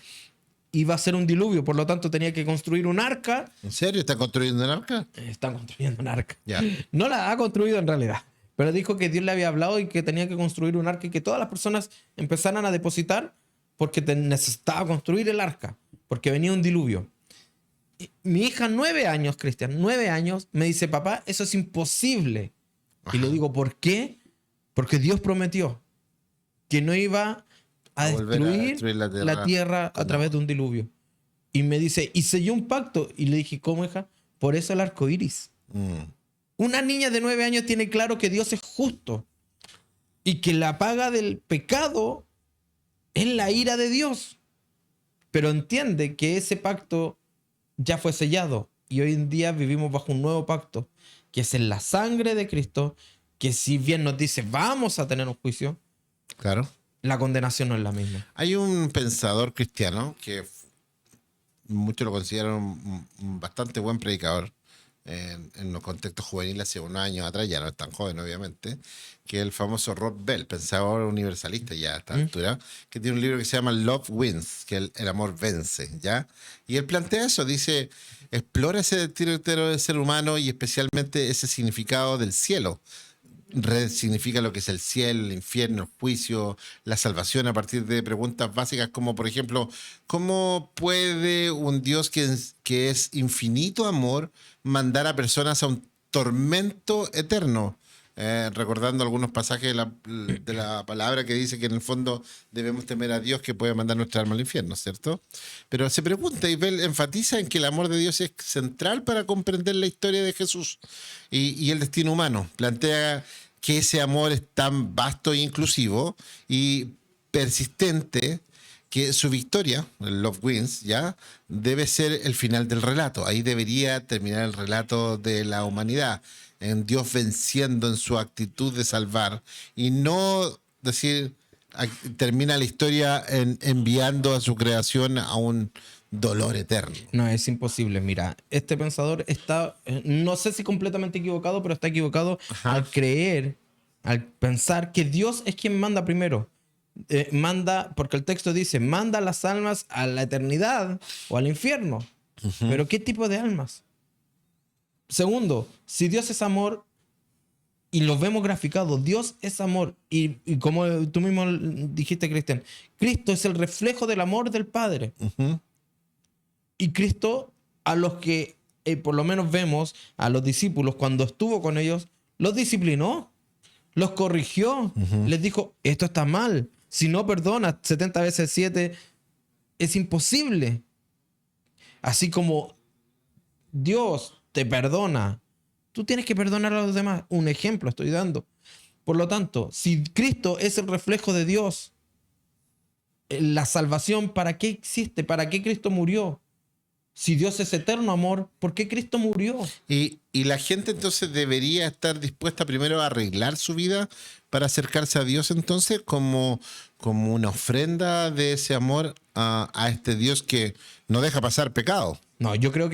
iba a ser un diluvio, por lo tanto tenía que construir un arca. ¿En serio está construyendo el arca? Están construyendo un arca. Ya. No la ha construido en realidad, pero dijo que Dios le había hablado y que tenía que construir un arca y que todas las personas empezaran a depositar porque necesitaba construir el arca, porque venía un diluvio. Y mi hija, 9 años, Cristian, 9 años, me dice, papá, eso es imposible. Y le digo, ¿por qué? Porque Dios prometió que no iba a volver a destruir destruir la tierra a través de un diluvio. Y me dice, y selló un pacto. Y le dije, ¿cómo, hija? Por eso el arco iris. Mm, Una niña de 9 años tiene claro que Dios es justo y que la paga del pecado es la ira de Dios. Pero entiende que ese pacto ya fue sellado y hoy en día vivimos bajo un nuevo pacto, que es en la sangre de Cristo, que si bien nos dice vamos a tener un juicio, claro. la condenación no es la misma. Hay un pensador cristiano que muchos lo consideran un bastante buen predicador en los contextos juveniles hace unos años atrás, ya no es tan joven obviamente, que es el famoso Rob Bell, pensador universalista ya a esta altura, que tiene un libro que se llama Love Wins, que el amor vence, ¿ya? Y él plantea eso, dice, explora ese tiro del ser humano y especialmente ese significado del cielo. Resignifica lo que es el cielo, el infierno, el juicio, la salvación a partir de preguntas básicas como, por ejemplo, ¿cómo puede un Dios que es infinito amor mandar a personas a un tormento eterno? Recordando algunos pasajes de la palabra que dice que en el fondo debemos temer a Dios que puede mandar nuestra alma al infierno, ¿cierto? Pero se pregunta y Bell enfatiza en que el amor de Dios es central para comprender la historia de Jesús y el destino humano. Plantea que ese amor es tan vasto e inclusivo y persistente que su victoria, el Love Wins, ya debe ser el final del relato. Ahí debería terminar el relato de la humanidad, en Dios venciendo en su actitud de salvar y no decir termina la historia enviando a su creación a un dolor eterno. No, es imposible. Mira, este pensador está, no sé si completamente equivocado, pero está equivocado al creer, al pensar que Dios es quien manda primero. Manda, porque el texto dice, manda las almas a la eternidad o al infierno. Pero ¿qué tipo de almas? Segundo, si Dios es amor, y lo vemos graficado, Dios es amor, y como tú mismo dijiste, Cristian, Cristo es el reflejo del amor del Padre. Y Cristo, a los que por lo menos vemos, a los discípulos, cuando estuvo con ellos, los disciplinó, los corrigió, les dijo, esto está mal, si no perdonas 70 veces 7, es imposible. Así como Dios te perdona, tú tienes que perdonar a los demás. Un ejemplo estoy dando. Por lo tanto, si Cristo es el reflejo de Dios, La salvación, ¿para qué existe? ¿Para qué Cristo murió? Si Dios es eterno amor, ¿por qué Cristo murió? Y la gente entonces debería estar dispuesta primero a arreglar su vida para acercarse a Dios entonces como una ofrenda de ese amor a este Dios que no deja pasar pecado. No, yo creo,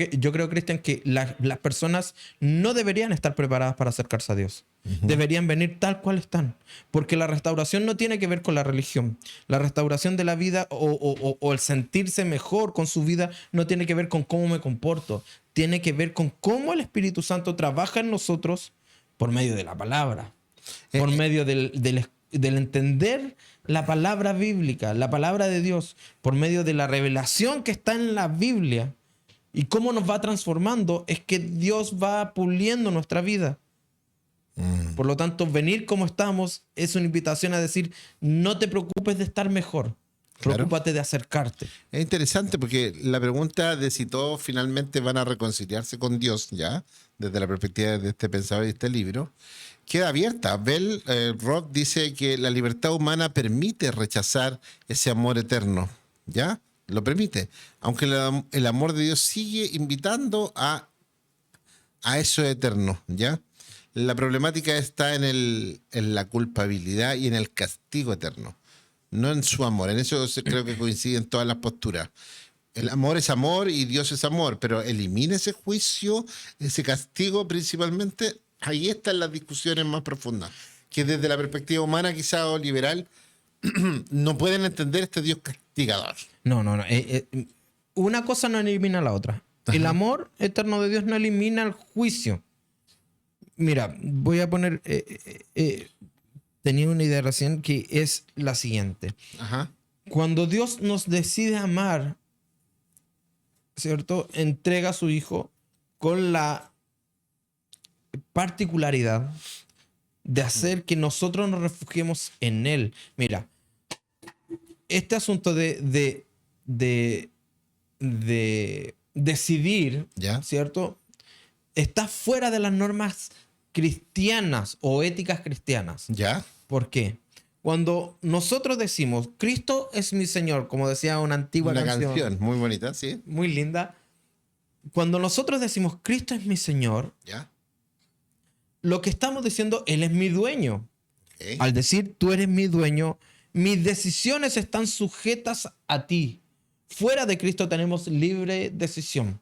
Cristian, que las personas no deberían estar preparadas para acercarse a Dios. Deberían venir tal cual están. Porque la restauración no tiene que ver con la religión. La restauración de la vida o el sentirse mejor con su vida no tiene que ver con cómo me comporto. Tiene que ver con cómo el Espíritu Santo trabaja en nosotros por medio de la palabra. Por medio del entender la palabra bíblica, la palabra de Dios, por medio de la revelación que está en la Biblia. Y cómo nos va transformando es que Dios va puliendo nuestra vida. Por lo tanto, venir como estamos es una invitación a decir, no te preocupes de estar mejor, preocúpate de acercarte. Es interesante porque la pregunta de si todos finalmente van a reconciliarse con Dios, ya, desde la perspectiva de este pensador y este libro, queda abierta. Roth dice que la libertad humana permite rechazar ese amor eterno, ¿ya? Lo permite, aunque el amor de Dios sigue invitando a eso eterno, ¿ya? La problemática está en la culpabilidad y en el castigo eterno, no en su amor. En eso creo que coinciden todas las posturas. El amor es amor y Dios es amor, pero elimina ese juicio, ese castigo principalmente. Ahí están las discusiones más profundas, que desde la perspectiva humana quizá o liberal no pueden entender este Dios castigador. No. Una cosa no elimina la otra. El amor eterno de Dios no elimina el juicio. Mira, voy a poner... tenía una idea recién que es la siguiente. Ajá. Cuando Dios nos decide amar, ¿cierto? Entrega a su Hijo con la particularidad de hacer que nosotros nos refugiemos en Él. Mira, este asunto de decidir, ¿Ya? ¿cierto? Está fuera de las normas cristianas o éticas cristianas. ¿Ya? ¿Por qué? Cuando nosotros decimos, Cristo es mi Señor, como decía una antigua Una canción muy bonita, sí. muy linda. Cuando nosotros decimos, Cristo es mi Señor, ¿Ya? lo que estamos diciendo, Él es mi dueño. Okay. Al decir, tú eres mi dueño, mis decisiones están sujetas a ti. Fuera de Cristo tenemos libre decisión.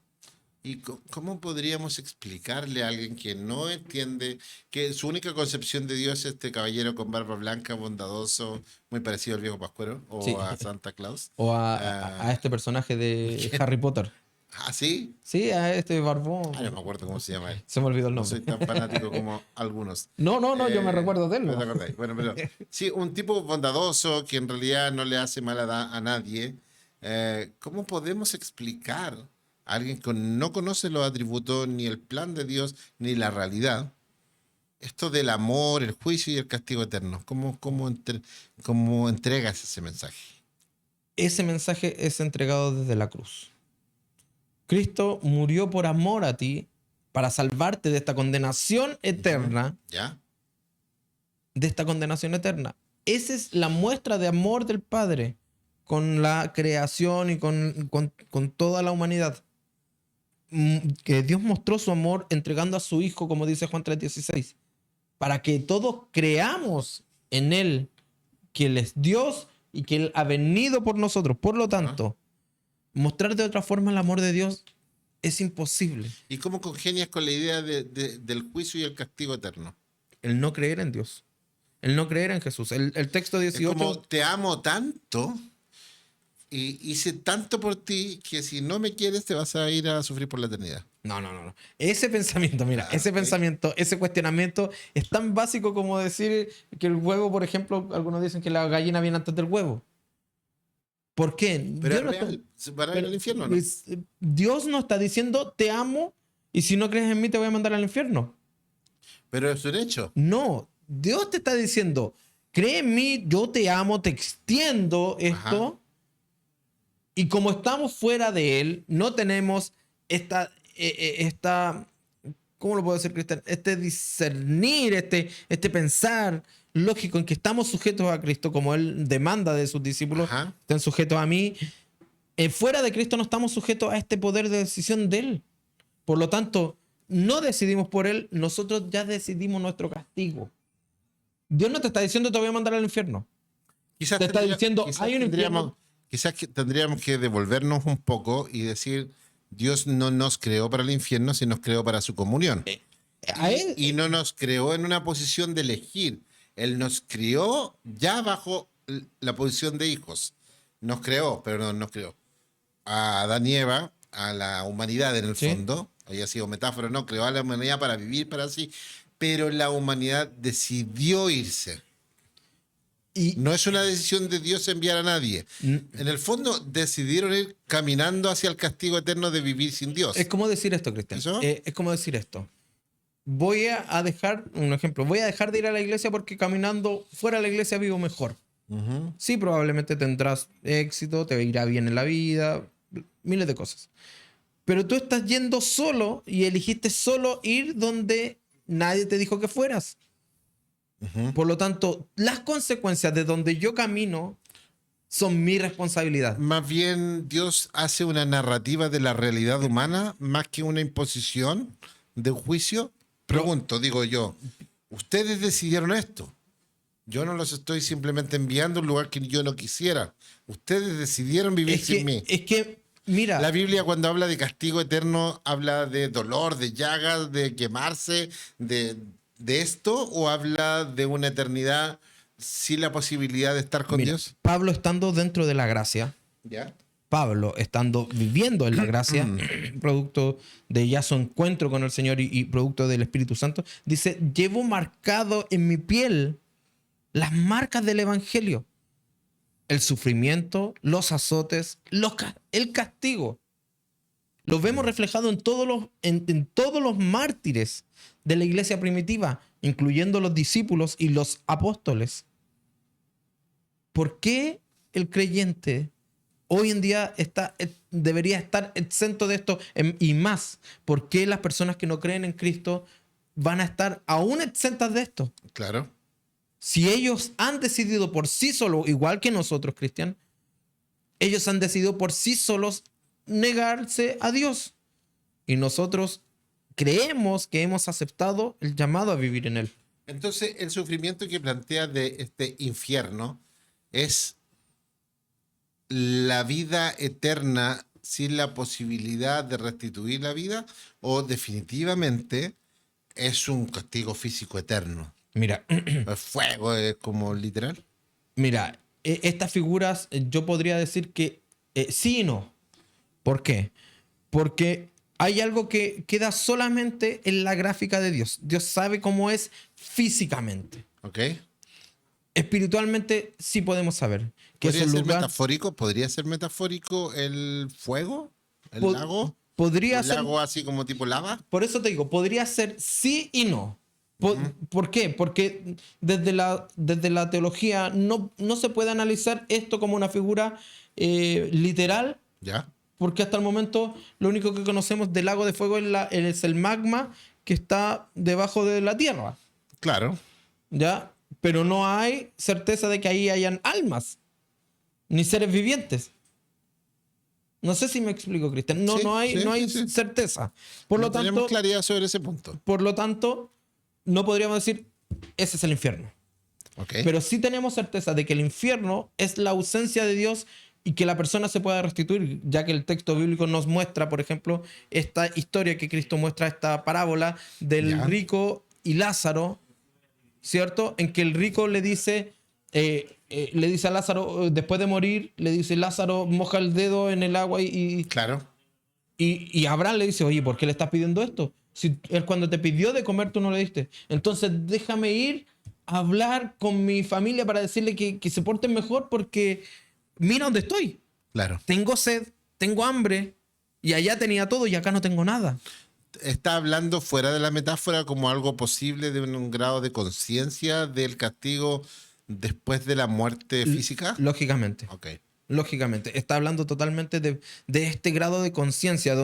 ¿Y cómo podríamos explicarle a alguien que no entiende que su única concepción de Dios es este caballero con barba blanca, bondadoso, muy parecido al viejo Pascuero o Sí. a Santa Claus? O a este personaje de Harry Potter. ¿Ah, sí? Sí, a este barbón. Ah, no me acuerdo cómo se llama él. Se me olvidó el No nombre. soy tan fanático como algunos. No, yo me recuerdo de él. ¿No ¿No? te acordáis? Bueno, pero sí, un tipo bondadoso que en realidad no le hace mal a nadie. ¿Cómo podemos explicar a alguien que no conoce los atributos, ni el plan de Dios, ni la realidad, esto del amor, el juicio y el castigo eterno? ¿Cómo entregas ese mensaje? Ese mensaje es entregado desde la cruz. Cristo murió por amor a ti para salvarte de esta condenación eterna. ¿Ya? De esta condenación eterna. Esa es la muestra de amor del Padre con la creación y con toda la humanidad. Que Dios mostró su amor entregando a su Hijo, como dice Juan 3:16, para que todos creamos en Él, que Él es Dios y que Él ha venido por nosotros. Por lo tanto, mostrar de otra forma el amor de Dios es imposible. ¿Y cómo congenias con la idea del juicio y el castigo eterno? El no creer en Dios. El no creer en Jesús. El texto 18... Es como, te amo tanto y hice tanto por ti que si no me quieres te vas a ir a sufrir por la eternidad. No. Ese pensamiento, mira, pensamiento, ese cuestionamiento es tan básico como decir que el huevo, por ejemplo, algunos dicen que la gallina viene antes del huevo. ¿Por qué? Pero Dios es real, ¿se van a ir al infierno, no? Dios no está diciendo te amo y si no crees en mí te voy a mandar al infierno. Pero es un hecho. No, Dios te está diciendo, cree en mí, yo te amo, te extiendo esto. Ajá. Y como estamos fuera de Él, no tenemos ¿cómo lo puedo decir, Cristian? Este discernir, este pensar lógico en que estamos sujetos a Cristo, como Él demanda de sus discípulos, Ajá. estén sujetos a mí. Fuera de Cristo no estamos sujetos a este poder de decisión de Él. Por lo tanto, no decidimos por Él, nosotros ya decidimos nuestro castigo. Dios no te está diciendo te voy a mandar al infierno. Quizás Te está diciendo, hay un infierno. Quizás tendríamos que devolvernos un poco y decir, Dios no nos creó para el infierno, sino nos creó para su comunión. A Él, Y no nos creó en una posición de elegir. Él nos crió ya bajo la posición de hijos. Nos creó, pero no nos creó. A Adán y Eva, a la humanidad en el Sí. fondo, había sido metáfora, no, creó a la humanidad para vivir, para sí, pero la humanidad decidió irse. y No es una decisión de Dios enviar a nadie. En el fondo decidieron ir caminando hacia el castigo eterno de vivir sin Dios. es como decir esto, Cristian. ¿Eso? Es como decir esto. Voy a dejar, un ejemplo, voy a dejar de ir a la iglesia porque caminando fuera de la iglesia vivo mejor. Ujú. Sí, probablemente tendrás éxito, te irá bien en la vida, miles de cosas. Pero tú estás yendo solo y elegiste solo ir donde nadie te dijo que fueras. Ujú. Por lo tanto, las consecuencias de donde yo camino son mi responsabilidad. Más bien Dios hace una narrativa de la realidad humana más que una imposición de un juicio. Pregunto, digo yo, ustedes decidieron esto. Yo no los estoy simplemente enviando a un lugar que yo no quisiera. Ustedes decidieron vivir sin mí. Es que, mira, La Biblia cuando habla de castigo eterno habla de dolor, de llagas, de quemarse, de esto, o habla de una eternidad sin la posibilidad de estar con mira, Dios. Pablo estando dentro de la gracia, ¿Ya? Pablo estando viviendo en la gracia, producto de ya su encuentro con el Señor y producto del Espíritu Santo, dice, llevo marcado en mi piel las marcas del Evangelio. El sufrimiento, los azotes, el castigo. Lo vemos reflejado en en todos los mártires de la iglesia primitiva, incluyendo los discípulos y los apóstoles. ¿Por qué el creyente hoy en día debería estar exento de esto? Y más, ¿por qué las personas que no creen en Cristo van a estar aún exentas de esto? Claro. Si ellos han decidido por sí solos, igual que nosotros, Cristian, ellos han decidido por sí solos negarse a Dios. Y nosotros creemos que hemos aceptado el llamado a vivir en Él. Entonces, el sufrimiento que plantea de este infierno es la vida eterna sin la posibilidad de restituir la vida, o definitivamente es un castigo físico eterno. Mira, El fuego es como literal. mira, estas figuras yo podría decir que sí y no. ¿Por qué? Porque hay algo que queda solamente en la gráfica de Dios. Dios sabe cómo es físicamente. ¿Ok? Espiritualmente sí podemos saber que es ¿Podría un ser lugar. metafórico? ¿Podría ser metafórico el fuego? ¿El Po- lago? Podría ¿Un ser. lago así como tipo lava? Por eso te digo, podría ser sí y no. ¿Por qué? Porque desde la teología no se puede analizar esto como una figura literal, ¿Ya? porque hasta el momento lo único que conocemos del lago de fuego es el magma que está debajo de la tierra, Claro. ¿ya? Pero no hay certeza de que ahí hayan almas, ni seres vivientes. No sé si me explico, Cristian. No, Sí, no hay, sí, no hay sí, sí. certeza. Por No lo tanto, tenemos claridad sobre ese punto. no podríamos decir, ese es el infierno. ¿Ok? Pero sí tenemos certeza de que el infierno es la ausencia de Dios y que la persona se pueda restituir, ya que el texto bíblico nos muestra, por ejemplo, esta historia que Cristo muestra, esta parábola del Ya. rico y Lázaro, ¿cierto? En que el rico le dice a Lázaro, después de morir, le dice, Lázaro, moja el dedo en el agua Claro. y Abraham le dice, oye, ¿por qué le estás pidiendo esto? Si él cuando te pidió de comer tú no le diste. Entonces déjame ir a hablar con mi familia para decirle que se porten mejor porque mira dónde estoy. Claro. Tengo sed, tengo hambre y allá tenía todo y acá no tengo nada. ¿Está hablando fuera de la metáfora como algo posible de un grado de conciencia del castigo después de la muerte física? Lógicamente. Ok. lógicamente. Está hablando totalmente de este grado de conciencia,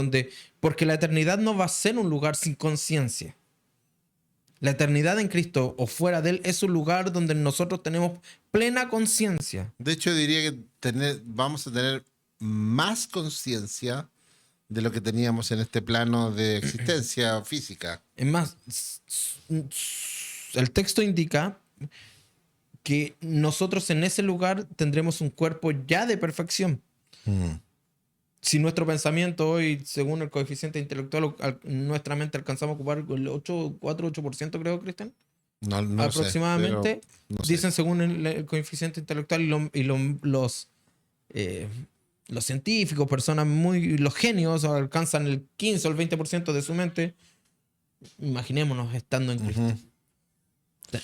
porque la eternidad no va a ser un lugar sin conciencia. La eternidad en Cristo o fuera de Él es un lugar donde nosotros tenemos plena conciencia. De hecho, diría que vamos a tener más conciencia de lo que teníamos en este plano de existencia física. Es más, el texto indica que nosotros en ese lugar tendremos un cuerpo ya de perfección. Si nuestro pensamiento hoy, según el coeficiente intelectual, nuestra mente alcanzamos a ocupar el 4-8%, creo, Cristian. No aproximadamente, sé, pero no sé. dicen según el coeficiente intelectual los científicos, los genios alcanzan el 15 o el 20% de su mente. Imaginémonos estando en Cristo.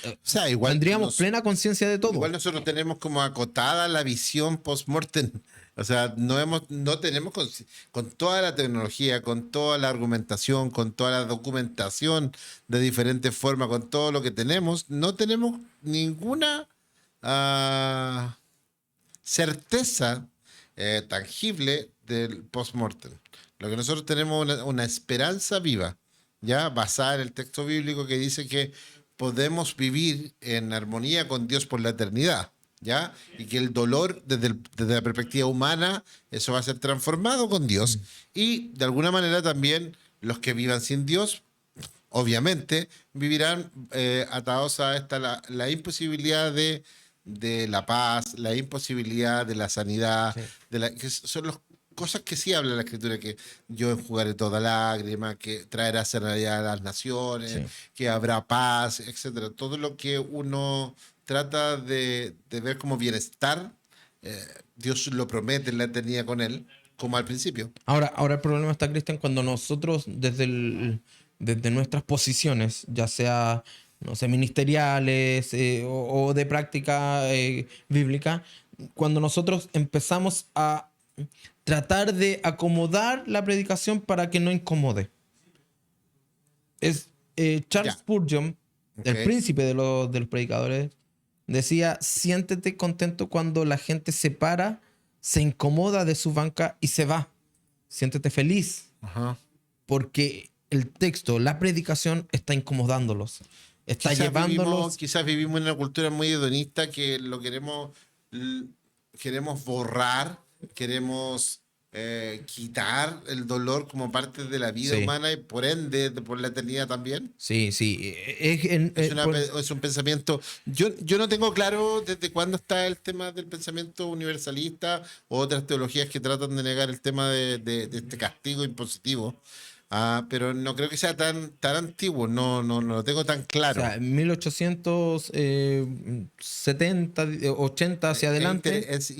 O sea, igual tendríamos plena conciencia de todo. Igual nosotros tenemos como acotada la visión post-mortem. O sea, no tenemos con toda la tecnología, con toda la argumentación, con toda la documentación de diferentes formas, con todo lo que tenemos, no tenemos ninguna certeza tangible del post-mortem. Lo que nosotros tenemos es una esperanza viva, ya basada en el texto bíblico que dice que podemos vivir en armonía con Dios por la eternidad, ¿ya? Y que el dolor, desde la perspectiva humana, eso va a ser transformado con Dios. Y de alguna manera también los que vivan sin Dios, obviamente, vivirán atados a la imposibilidad de la paz, la imposibilidad de la sanidad, Sí. que son cosas que sí habla la Escritura, que yo enjugaré toda lágrima, que traerá sanidad a las naciones, Sí. que habrá paz, etcétera. Todo lo que uno trata de ver como bienestar, Dios lo promete en la eternidad con él, como al principio. Ahora el problema está, Cristian, cuando nosotros desde nuestras posiciones, ya sea, no sé, ministeriales o de práctica bíblica, cuando nosotros empezamos a tratar de acomodar la predicación para que no incomode. Charles Spurgeon, el príncipe de los predicadores, decía: siéntete contento cuando la gente se para, se incomoda de su banca y se va. Siéntete feliz. Ajá. Porque el texto, la predicación está incomodándolos. Está llevándolos. Quizás vivimos en una cultura muy hedonista que lo queremos borrar, queremos quitar el dolor como parte de la vida humana y por ende por la eternidad también. Sí. Es un pensamiento. Yo no tengo claro desde cuándo está el tema del pensamiento universalista o otras teologías que tratan de negar el tema de este castigo impositivo. Pero no creo que sea tan antiguo, no lo tengo tan claro. O sea, en 1870, 80 hacia adelante. Es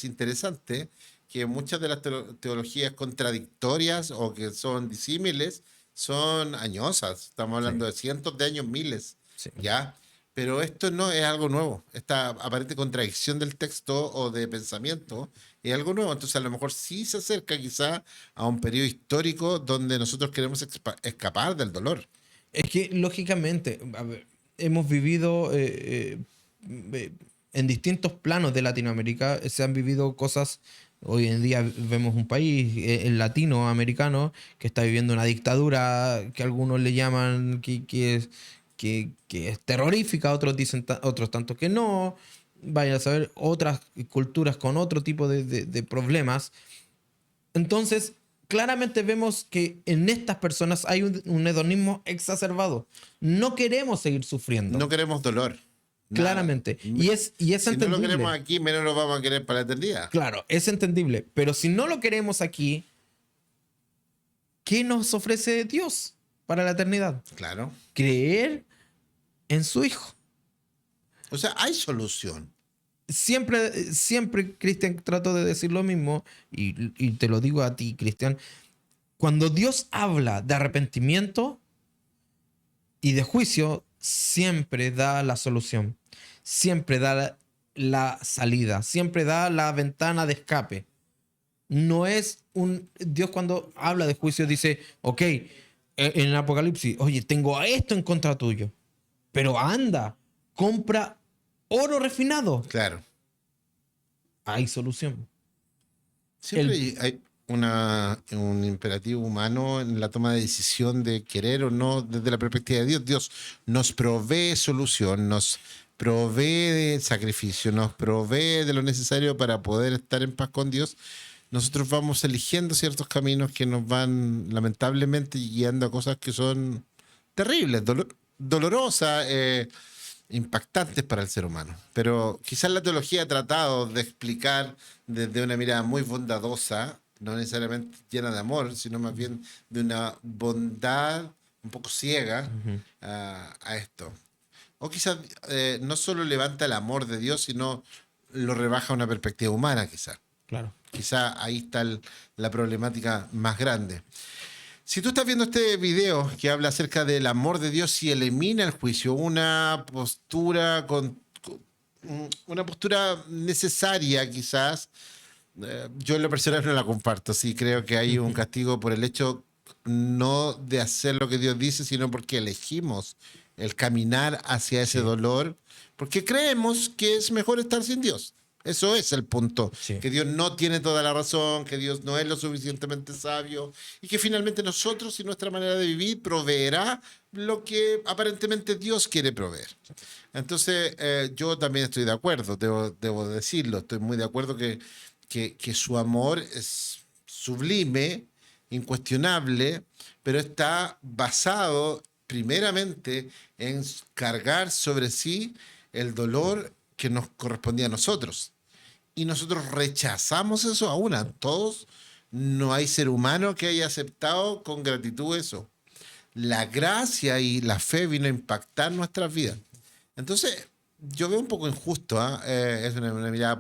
interesante que muchas de las teologías contradictorias o que son disímiles son añosas. Estamos hablando de cientos de años, miles, ¿ya? Pero esto no es algo nuevo. Esta aparente contradicción del texto o de pensamiento es algo nuevo. Entonces, a lo mejor sí se acerca quizá a un periodo histórico donde nosotros queremos escapar del dolor. Es que, lógicamente, hemos vivido en distintos planos de Latinoamérica. Se han vivido cosas. Hoy en día vemos un país, el latinoamericano, que está viviendo una dictadura que algunos le llaman que es terrorífica, otros dicen otros tanto que no. Vayan a saber, otras culturas con otro tipo de problemas. Entonces, claramente vemos que en estas personas hay un hedonismo exacerbado. No queremos seguir sufriendo. No queremos dolor. Claramente. Y es entendible. Si no lo queremos aquí, menos lo vamos a querer para la eternidad. Claro, es entendible. Pero si no lo queremos aquí, ¿qué nos ofrece Dios para la eternidad? Claro. Creer en su Hijo. O sea, hay solución. Siempre, Cristian, trato de decir lo mismo, y te lo digo a ti, Cristian. Cuando Dios habla de arrepentimiento y de juicio, siempre da la solución, siempre da la salida, siempre da la ventana de escape. No es Dios cuando habla de juicio dice: ok, en el Apocalipsis, oye, tengo esto en contra tuyo, pero anda, compra oro refinado. Claro. hay solución. Siempre hay un imperativo humano en la toma de decisión de querer o no desde la perspectiva de Dios. Dios nos provee solución, nos provee de sacrificio, nos provee de lo necesario para poder estar en paz con Dios. Nosotros vamos eligiendo ciertos caminos que nos van lamentablemente guiando a cosas que son terribles, dolorosas, impactantes para el ser humano. Pero quizás la teología ha tratado de explicar desde una mirada muy bondadosa, no necesariamente llena de amor, sino más bien de una bondad un poco ciega a esto. O quizás no solo levanta el amor de Dios, sino lo rebaja a una perspectiva humana, quizás. Claro. Quizá ahí está la problemática más grande. Si tú estás viendo este video que habla acerca del amor de Dios y elimina el juicio, una postura una postura necesaria quizás, yo en lo personal no la comparto. Sí, creo que hay un castigo por el hecho no de hacer lo que Dios dice, sino porque elegimos el caminar hacia ese dolor, porque creemos que es mejor estar sin Dios. Eso es el punto, que Dios no tiene toda la razón, que Dios no es lo suficientemente sabio y que finalmente nosotros y nuestra manera de vivir proveerá lo que aparentemente Dios quiere proveer. Entonces, yo también estoy de acuerdo, debo decirlo, estoy muy de acuerdo que su amor es sublime, incuestionable, pero está basado primeramente en cargar sobre sí el dolor que nos correspondía a nosotros. Y nosotros rechazamos eso aún. A todos, no hay ser humano que haya aceptado con gratitud eso. La gracia y la fe vino a impactar nuestras vidas. Entonces, yo veo un poco injusto, es una mirada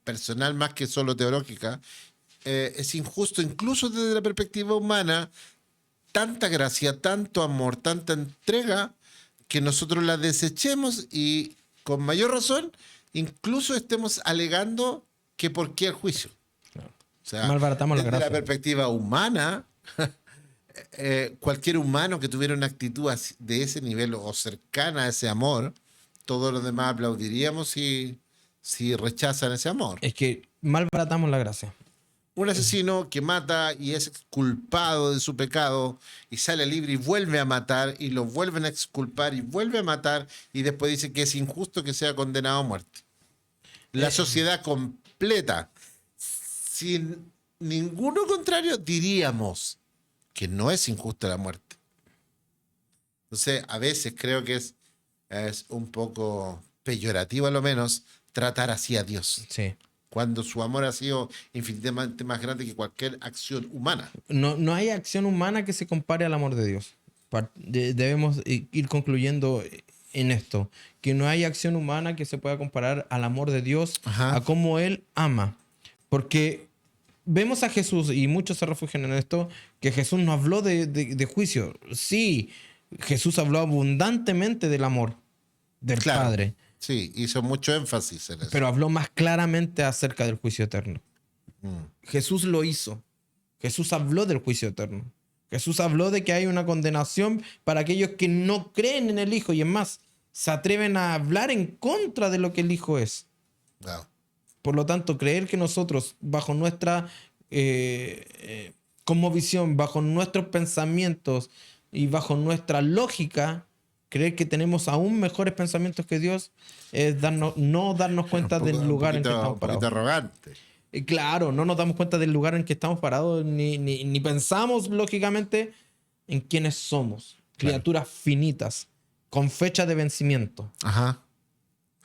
personal más que solo teológica. Es injusto, incluso desde la perspectiva humana, tanta gracia, tanto amor, tanta entrega, que nosotros la desechemos y con mayor razón incluso estemos alegando que por qué el juicio. Claro. O sea, Malbaratamos la desde gracia. la perspectiva humana, cualquier humano que tuviera una actitud de ese nivel o cercana a ese amor, todos los demás aplaudiríamos si rechazan ese amor. Es que malbaratamos la gracia. Un asesino que mata y es exculpado de su pecado y sale libre y vuelve a matar y lo vuelven a exculpar y vuelve a matar y después dice que es injusto que sea condenado a muerte. La sociedad completa, sin ninguno contrario, diríamos que no es injusta la muerte. Entonces, a veces creo que es un poco peyorativo a lo menos tratar así a Dios. Sí. Cuando su amor ha sido infinitamente más grande que cualquier acción humana. No hay acción humana que se compare al amor de Dios. Debemos ir concluyendo en esto, que no hay acción humana que se pueda comparar al amor de Dios, a cómo Él ama. Porque vemos a Jesús, y muchos se refugian en esto, que Jesús no habló de juicio. Sí, Jesús habló abundantemente del amor del Padre. Sí, hizo mucho énfasis en eso. Pero habló más claramente acerca del juicio eterno. Jesús lo hizo. Jesús habló del juicio eterno. Jesús habló de que hay una condenación para aquellos que no creen en el Hijo y es más, se atreven a hablar en contra de lo que el Hijo es. Wow. Por lo tanto, creer que nosotros, bajo nuestra cosmovisión, bajo nuestros pensamientos y bajo nuestra lógica, creer que tenemos aún mejores pensamientos que Dios es no darnos cuenta del lugar en que estamos parados. Un poquito arrogante. Claro, no nos damos cuenta del lugar en que estamos parados, ni pensamos lógicamente en quiénes somos. Criaturas finitas, con fecha de vencimiento. Ajá.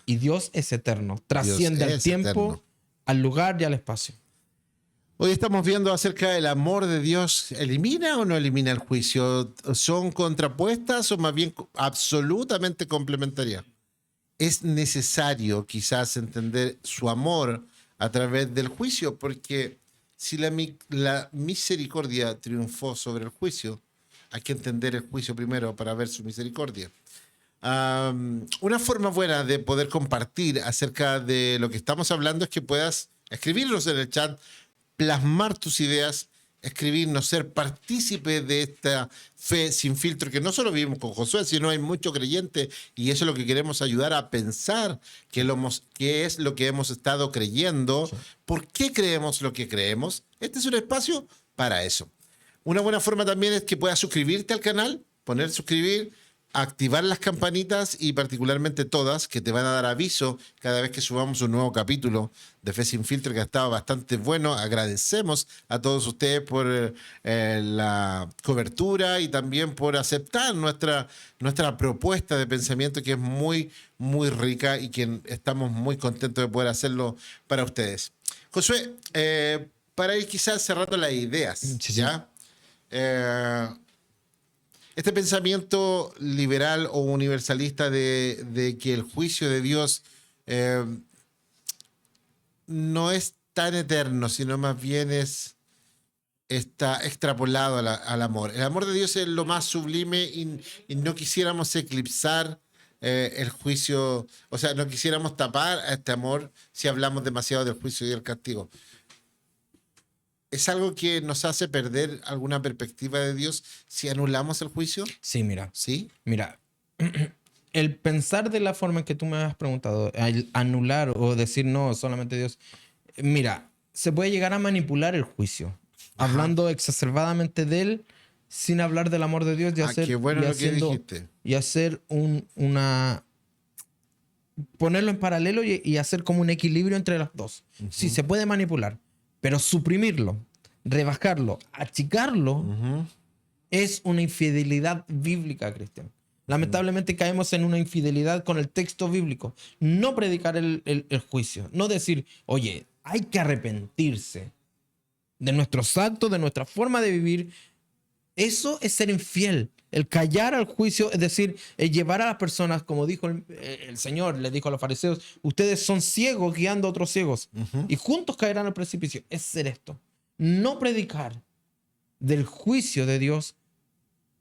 Y Dios es eterno, trasciende al tiempo, eterno, al lugar y al espacio. Hoy estamos viendo acerca del amor de Dios. ¿Elimina o no elimina el juicio? ¿Son contrapuestas o más bien absolutamente complementarias? Es necesario quizás entender su amor a través del juicio, porque si la misericordia triunfó sobre el juicio, hay que entender el juicio primero para ver su misericordia. Una forma buena de poder compartir acerca de lo que estamos hablando es que puedas escribirnos en el chat, plasmar tus ideas escribirnos, ser partícipes de esta fe sin filtro, que no solo vivimos con Josué, sino hay muchos creyentes, y eso es lo que queremos ayudar a pensar, qué es lo que hemos estado creyendo, Sí. por qué creemos lo que creemos. Este es un espacio para eso. Una buena forma también es que puedas suscribirte al canal, poner suscribir, activar las campanitas y particularmente todas, que te van a dar aviso cada vez que subamos un nuevo capítulo de Fe Sin Filtro, que ha estado bastante bueno. Agradecemos a todos ustedes por la cobertura y también por aceptar nuestra propuesta de pensamiento, que es muy, muy rica y que estamos muy contentos de poder hacerlo para ustedes. Josué, para ir quizás cerrando las ideas, Sí, sí. ¿ya? Este pensamiento liberal o universalista de que el juicio de Dios eh, no es tan eterno, sino más bien está extrapolado al amor. El amor de Dios es lo más sublime y no quisiéramos eclipsar el juicio, o sea, no quisiéramos tapar a este amor si hablamos demasiado del juicio y del castigo. ¿Es algo que nos hace perder alguna perspectiva de Dios si anulamos el juicio? Sí, mira. ¿Sí? Mira, el pensar de la forma en que tú me has preguntado, el anular o decir no, solamente Dios, mira, se puede llegar a manipular el juicio, Ajá. hablando exacerbadamente de él sin hablar del amor de Dios y hacer, qué bueno y lo que haciendo- dijiste. y hacer ponerlo en paralelo y hacer como un equilibrio entre las dos. Sí, se puede manipular, pero suprimirlo, rebajarlo, achicarlo, Ujú. es una infidelidad bíblica, Cristian. Lamentablemente caemos en una infidelidad con el texto bíblico. No predicar el juicio. No decir, oye, hay que arrepentirse de nuestros actos, de nuestra forma de vivir. Eso es ser infiel. El callar al juicio, es decir, el llevar a las personas, como dijo el Señor, le dijo a los fariseos, ustedes son ciegos guiando a otros ciegos y juntos caerán al precipicio. Es ser esto. No predicar del juicio de Dios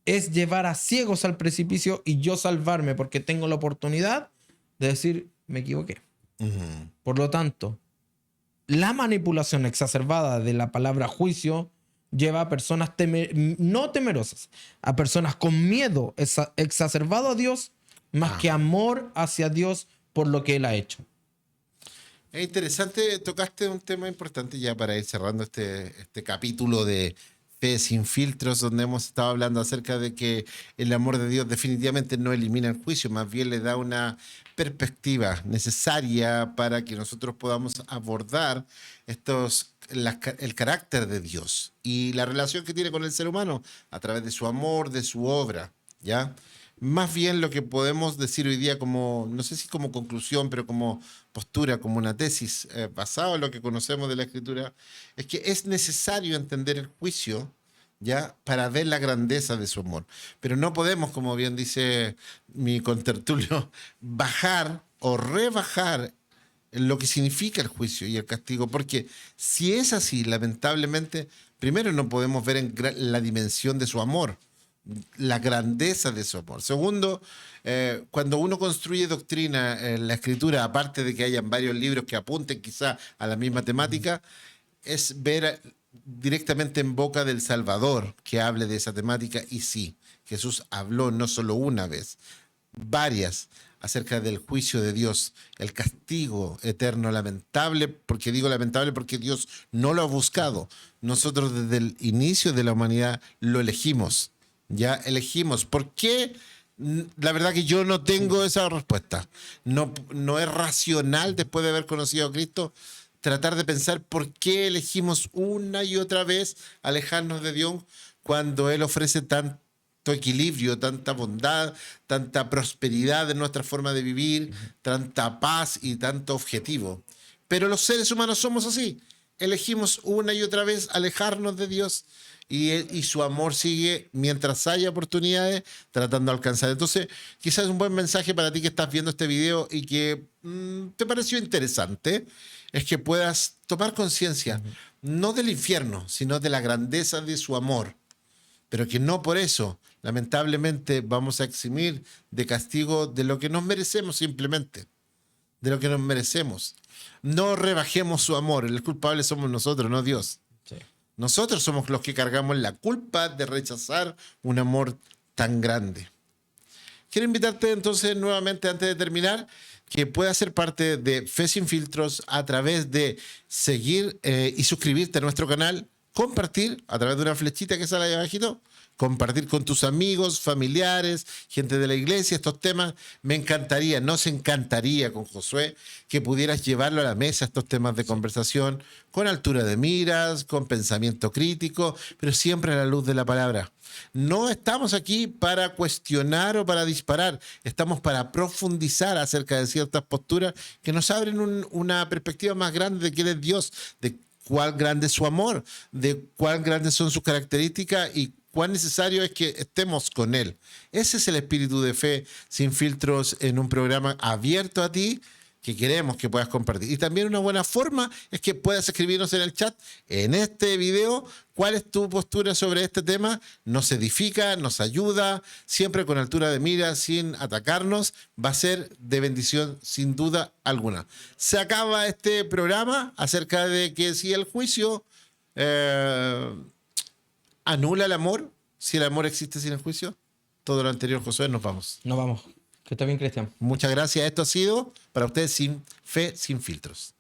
es llevar a ciegos al precipicio y yo salvarme porque tengo la oportunidad de decir, me equivoqué. Ujú. Por lo tanto, la manipulación exacerbada de la palabra juicio lleva a personas no temerosas, a personas con miedo exacerbado a Dios, más que amor hacia Dios por lo que Él ha hecho. Es interesante, tocaste un tema importante ya para ir cerrando este capítulo de Fe Sin Filtros, donde hemos estado hablando acerca de que el amor de Dios definitivamente no elimina el juicio, más bien le da una perspectiva necesaria para que nosotros podamos abordar el carácter de Dios y la relación que tiene con el ser humano a través de su amor, de su obra, ¿ya? Más bien lo que podemos decir hoy día como, no sé si como conclusión, pero como postura, como una tesis basada en lo que conocemos de la Escritura, es que es necesario entender el juicio, ¿ya? Para ver la grandeza de su amor. Pero no podemos, como bien dice mi contertulio, bajar o rebajar lo que significa el juicio y el castigo, porque si es así, lamentablemente, primero no podemos ver la dimensión de su amor, la grandeza de su amor. Segundo, cuando uno construye doctrina en la escritura, aparte de que hayan varios libros que apunten quizá a la misma temática, es ver directamente en boca del Salvador que hable de esa temática. Y sí, Jesús habló no solo una vez, varias, acerca del juicio de Dios, el castigo eterno lamentable, porque digo lamentable porque Dios no lo ha buscado. Nosotros desde el inicio de la humanidad lo elegimos. Ya elegimos. ¿Por qué? La verdad que yo no tengo esa respuesta. No es racional, después de haber conocido a Cristo, tratar de pensar por qué elegimos una y otra vez alejarnos de Dios cuando Él ofrece tanto equilibrio, tanta bondad, tanta prosperidad en nuestra forma de vivir, tanta paz y tanto objetivo. Pero los seres humanos somos así. Elegimos una y otra vez alejarnos de Dios y su amor sigue mientras haya oportunidades tratando de alcanzar. Entonces, quizás es un buen mensaje para ti que estás viendo este video y que te pareció interesante, es que puedas tomar conciencia, no del infierno, sino de la grandeza de su amor. Pero que no por eso, lamentablemente, vamos a eximir de castigo de lo que nos merecemos simplemente, de lo que nos merecemos. No rebajemos su amor, el culpable somos nosotros, no Dios. Sí. Nosotros somos los que cargamos la culpa de rechazar un amor tan grande. Quiero invitarte entonces nuevamente, antes de terminar, que puedas ser parte de Fe Sin Filtros a través de seguir y suscribirte a nuestro canal, compartir a través de una flechita que sale ahí abajito, compartir con tus amigos, familiares, gente de la iglesia estos temas. Me encantaría, nos encantaría con Josué que pudieras llevarlo a la mesa estos temas de conversación con altura de miras, con pensamiento crítico, pero siempre a la luz de la palabra. No estamos aquí para cuestionar o para disparar, estamos para profundizar acerca de ciertas posturas que nos abren una perspectiva más grande de quién es Dios, de cuán grande es su amor, de cuán grandes son sus características y cuán necesario es que estemos con Él. Ese es el espíritu de Fe Sin Filtros en un programa abierto a ti, que queremos que puedas compartir. Y también una buena forma es que puedas escribirnos en el chat, en este video, cuál es tu postura sobre este tema. Nos edifica, nos ayuda, siempre con altura de mira, sin atacarnos. Va a ser de bendición sin duda alguna. Se acaba este programa acerca de que si el juicio anula el amor, si el amor existe sin el juicio. Todo lo anterior, Josué, nos vamos. Nos vamos. Que esté bien, Cristian. Muchas gracias. Esto ha sido para ustedes Sin Fe Sin Filtros.